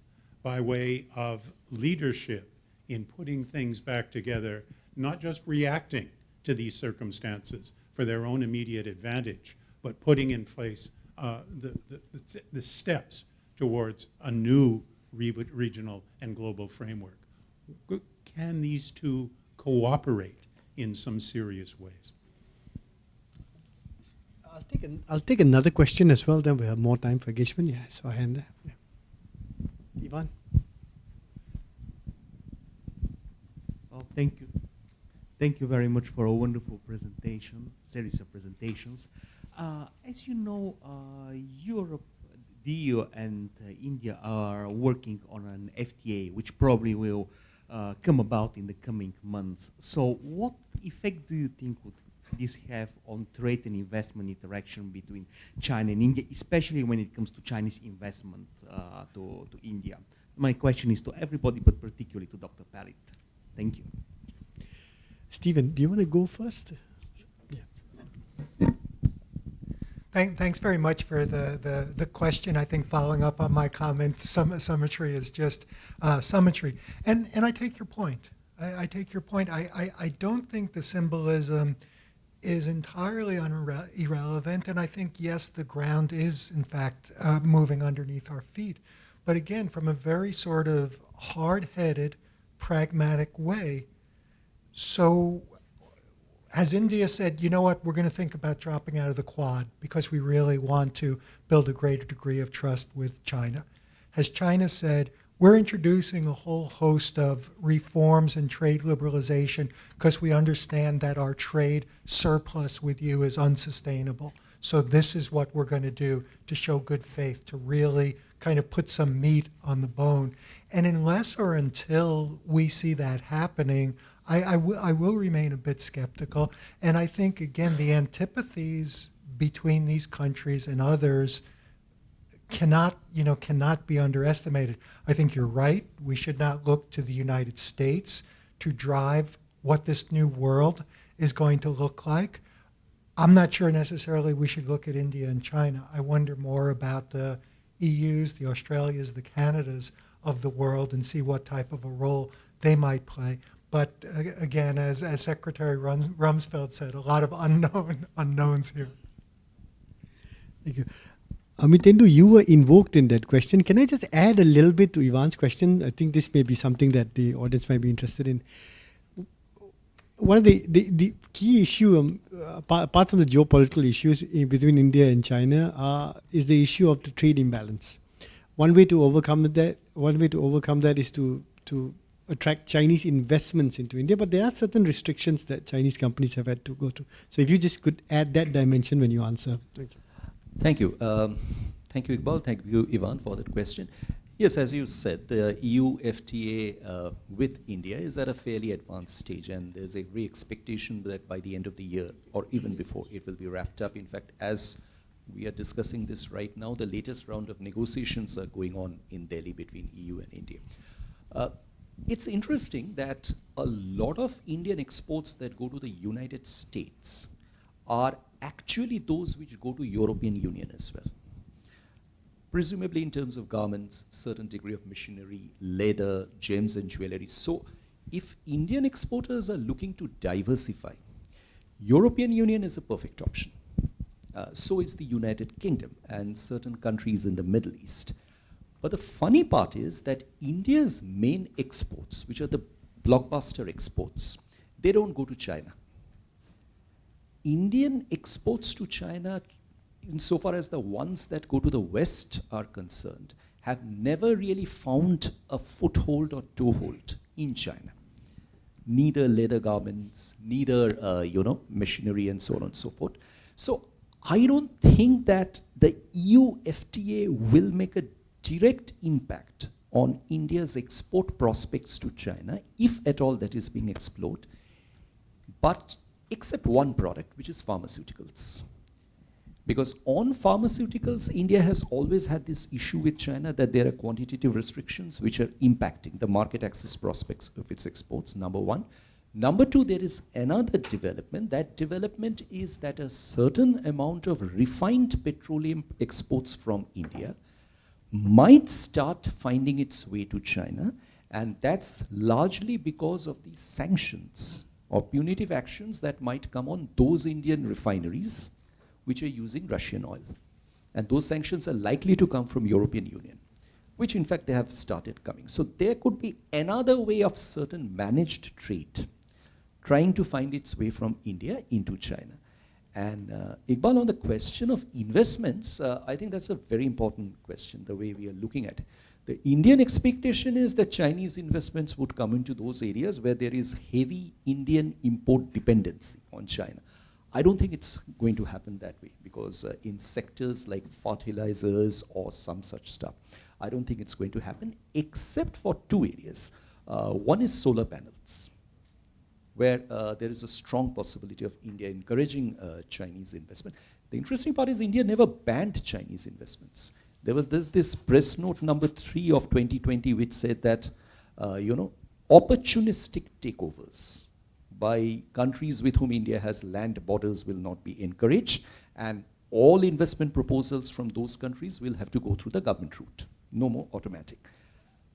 by way of leadership in putting things back together, not just reacting to these circumstances for their own immediate advantage, but putting in place the steps towards a new regional and global framework? Can these two cooperate in some serious ways? I'll take another question as well. Then we have more time for engagement. Yeah, I saw a hand there. Yeah. Ivan. Oh, thank you. Thank you very much for a wonderful presentation, series of presentations. As you know, Europe, the EU and India are working on an FTA, which probably will come about in the coming months. So what effect do you think would this have on trade and investment interaction between China and India, especially when it comes to Chinese investment to India? My question is to everybody, but particularly to Dr. Palit. Thank you. Stephen, do you want to go first? Thanks very much for the question. I think following up on my comment, symmetry is just symmetry. And I take your point. I take your point. I don't think the symbolism is entirely irrelevant. And I think, yes, the ground is, in fact, moving underneath our feet. But again, from a very sort of hard-headed, pragmatic way. So has India said, you know what, we're going to think about dropping out of the Quad because we really want to build a greater degree of trust with China? Has China said, we're introducing a whole host of reforms and trade liberalization because we understand that our trade surplus with you is unsustainable. So this is what we're going to do to show good faith, to really kind of put some meat on the bone. And unless or until we see that happening, I will remain a bit skeptical. And I think, again, the antipathies between these countries and others cannot be underestimated. I think you're right. We should not look to the United States to drive what this new world is going to look like. I'm not sure necessarily we should look at India and China. I wonder more about the EUs, the Australias, the Canadas of the world and see what type of a role they might play. But again, as Secretary Rumsfeld said, a lot of unknowns here. Thank you. Amitendu, you were invoked in that question. Can I just add a little bit to Ivan's question? I think this may be something that the audience might be interested in. One of the key issue, apart from the geopolitical issues between India and China, is the issue of the trade imbalance. One way to overcome that is to attract Chinese investments into India, but there are certain restrictions that Chinese companies have had to go through. So if you just could add that dimension when you answer. Thank you. Thank you. Thank you, Iqbal. Thank you, Ivan, for that question. Yes, as you said, the EU FTA with India is at a fairly advanced stage, and there's a great expectation that by the end of the year, or even before, it will be wrapped up. In fact, as we are discussing this right now, the latest round of negotiations are going on in Delhi between EU and India. It's interesting that a lot of Indian exports that go to the United States are actually those which go to European Union as well. Presumably in terms of garments, certain degree of machinery, leather, gems and jewelry. So if Indian exporters are looking to diversify, European Union is a perfect option. So is the United Kingdom and certain countries in the Middle East. But the funny part is that India's main exports, which are the blockbuster exports, they don't go to China. Indian exports to China, insofar as the ones that go to the West are concerned, have never really found a foothold or toehold in China. Neither leather garments, neither machinery and so on and so forth. So I don't think that the EU FTA will make a direct impact on India's export prospects to China, if at all that is being explored, but except one product, which is pharmaceuticals. Because on pharmaceuticals, India has always had this issue with China that there are quantitative restrictions which are impacting the market access prospects of its exports, number one. Number two, there is another development. That development is that a certain amount of refined petroleum exports from India might start finding its way to China, and that's largely because of these sanctions or punitive actions that might come on those Indian refineries which are using Russian oil. And those sanctions are likely to come from European Union, which in fact they have started coming. So there could be another way of certain managed trade trying to find its way from India into China. And Iqbal, on the question of investments, I think that's a very important question, the way we are looking at it. The Indian expectation is that Chinese investments would come into those areas where there is heavy Indian import dependency on China. I don't think it's going to happen that way, because in sectors like fertilizers or some such stuff, I don't think it's going to happen, except for two areas. One is solar panels, where there is a strong possibility of India encouraging Chinese investment. The interesting part is India never banned Chinese investments. There's this press note number 3 of 2020 which said that, opportunistic takeovers by countries with whom India has land borders will not be encouraged, and all investment proposals from those countries will have to go through the government route, no more automatic.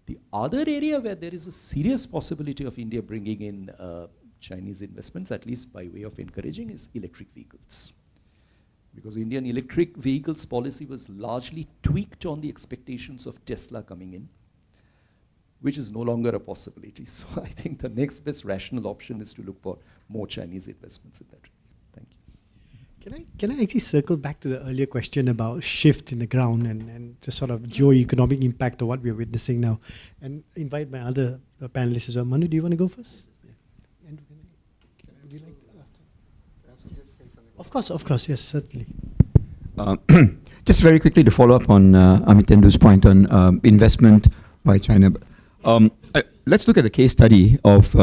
The other area where there is a serious possibility of India bringing in Chinese investments, at least by way of encouraging, is electric vehicles. Because Indian electric vehicles policy was largely tweaked on the expectations of Tesla coming in, which is no longer a possibility. So I think the next best rational option is to look for more Chinese investments in that area. Thank you. Can I actually circle back to the earlier question about shift in the ground and the sort of geo-economic impact of what we're witnessing now, and invite my other panelists as well. Manu, do you want to go first? Andrew, would you like to? Of course, yes, certainly. Just very quickly to follow up on Amitendu's point on investment by China. Let's look at the case study of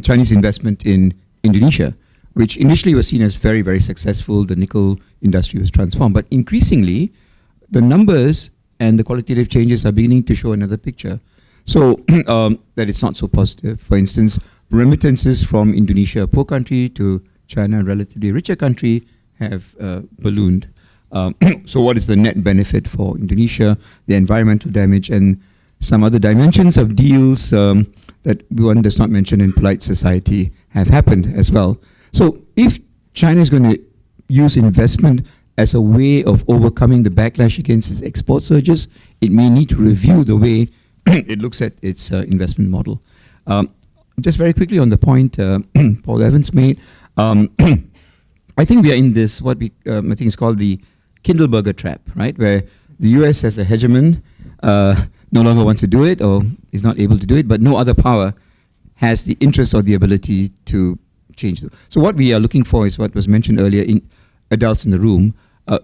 Chinese investment in Indonesia, which initially was seen as very, very successful. The nickel industry was transformed. But increasingly, the numbers and the qualitative changes are beginning to show another picture. So that it's not so positive. For instance, remittances from Indonesia, a poor country, to China, a relatively richer country, have ballooned. So what is the net benefit for Indonesia, the environmental damage, and some other dimensions of deals that one does not mention in polite society have happened as well. So if China is going to use investment as a way of overcoming the backlash against its export surges, it may need to review the way it looks at its investment model. Just very quickly on the point Paul Evans made, I think we are in this, what we I think is called the Kindleberger trap, right? Where the US as a hegemon no longer wants to do it or is not able to do it, but no other power has the interest or the ability to change it. So what we are looking for is what was mentioned earlier in adults in the room.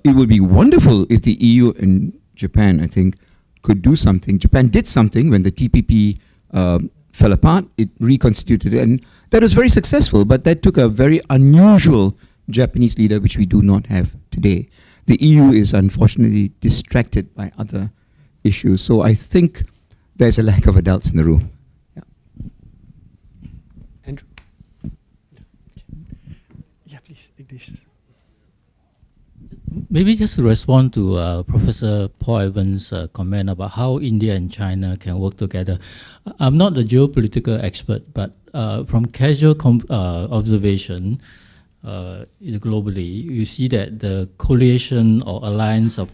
It would be wonderful if the EU and Japan, I think, could do something. Japan did something when the TPP fell apart. It reconstituted it, and that was very successful, but that took a very unusual Japanese leader, which we do not have today. The EU is unfortunately distracted by other issues. So I think there's a lack of adults in the room. Yeah. Andrew? Yeah, please, Ignatius. Maybe just to respond to Professor Paul Evans' comment about how India and China can work together. I'm not a geopolitical expert, but from casual observation globally, you see that the coalition or alliance of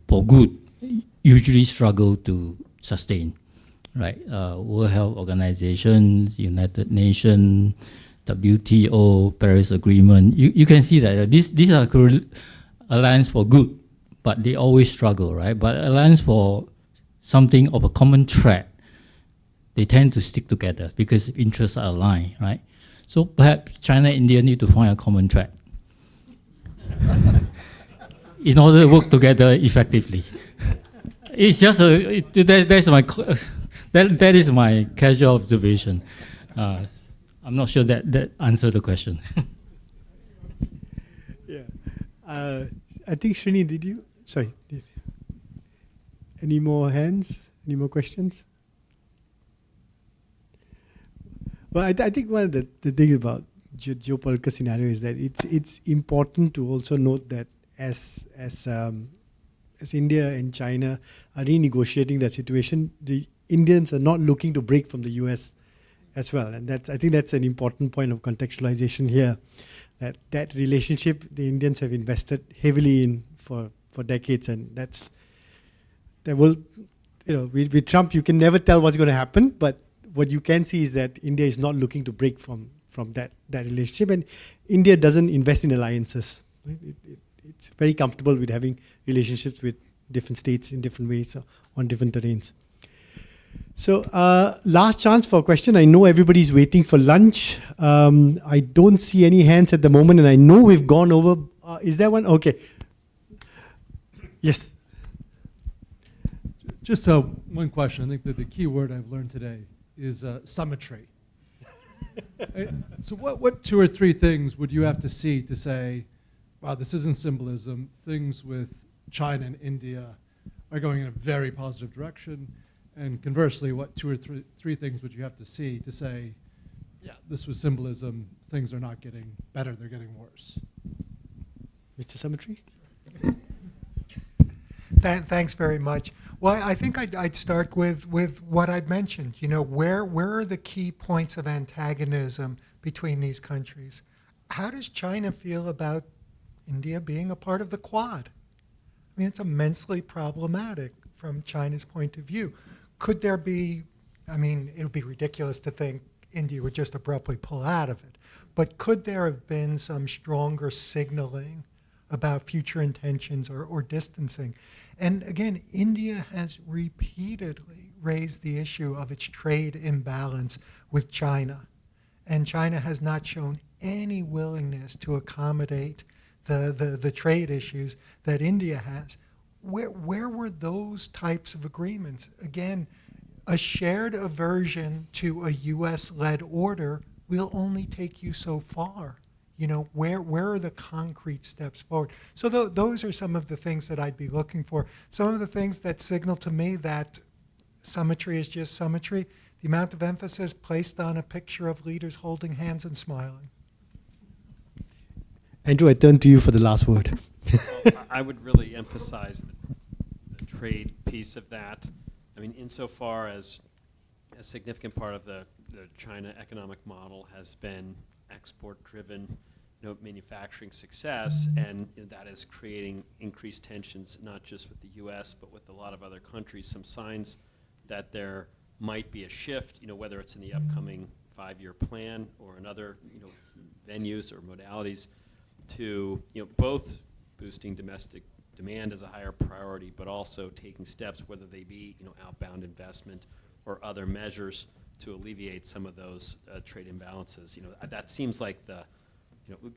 for good usually struggle to sustain, right? World Health Organization, United Nations, WTO, Paris Agreement. You can see that these are alliance for good, but they always struggle, right? But alliance for something of a common threat, they tend to stick together because interests are aligned, right? So perhaps China and India need to find a common threat in order to work together effectively. It's just that is my casual observation. I'm not sure that answers the question. Yeah, I think Srini, did you? Sorry. Any more hands? Any more questions? Well, I think one of the things about geopolitical scenario is that it's important to also note that as India and China are renegotiating that situation, the Indians are not looking to break from the US as well, and I think that's an important point of contextualization here. That relationship the Indians have invested heavily in for decades, and that will, with Trump you can never tell what's going to happen, but what you can see is that India is not looking to break from that relationship, and India doesn't invest in alliances. It's very comfortable with having relationships with different states in different ways on different terrains. So last chance for a question. I know everybody's waiting for lunch. I don't see any hands at the moment, and I know we've gone over. Is there one? Okay. Yes. Just one question. I think that the key word I've learned today is symmetry. So what 2 or 3 things would you have to see to say, wow, this isn't symbolism. Things with China and India are going in a very positive direction. And conversely, what 2 or 3 things would you have to see to say, yeah, this was symbolism. Things are not getting better. They're getting worse. Mr. Symmetry? Thanks very much. Well, I think I'd start with what I've mentioned. Where are the key points of antagonism between these countries? How does China feel about India being a part of the Quad? I mean, it's immensely problematic from China's point of view. Could there be, it would be ridiculous to think India would just abruptly pull out of it, but could there have been some stronger signaling about future intentions or distancing? And again, India has repeatedly raised the issue of its trade imbalance with China, and China has not shown any willingness to accommodate the trade issues that India has. Where were those types of agreements? Again, a shared aversion to a US-led order will only take you so far. Where are the concrete steps forward? So those are some of the things that I'd be looking for. Some of the things that signal to me that symmetry is just symmetry, the amount of emphasis placed on a picture of leaders holding hands and smiling. Andrew, I turn to you for the last word. I would really emphasize the trade piece of that. Insofar as a significant part of the China economic model has been export-driven manufacturing success, and that is creating increased tensions, not just with the U.S., but with a lot of other countries. Some signs that there might be a shift, whether it's in the upcoming 5-year plan or in other venues or modalities, to both boosting domestic demand as a higher priority, but also taking steps, whether they be outbound investment or other measures to alleviate some of those trade imbalances. That seems like the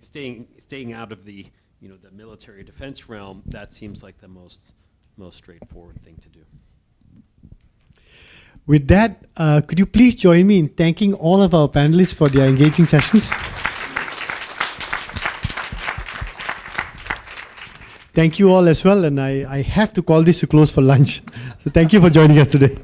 staying out of the the military defense realm. That seems like the most straightforward thing to do. With that, could you please join me in thanking all of our panelists for their engaging sessions? Thank you all as well, and I have to call this a close for lunch. So thank you for joining us today.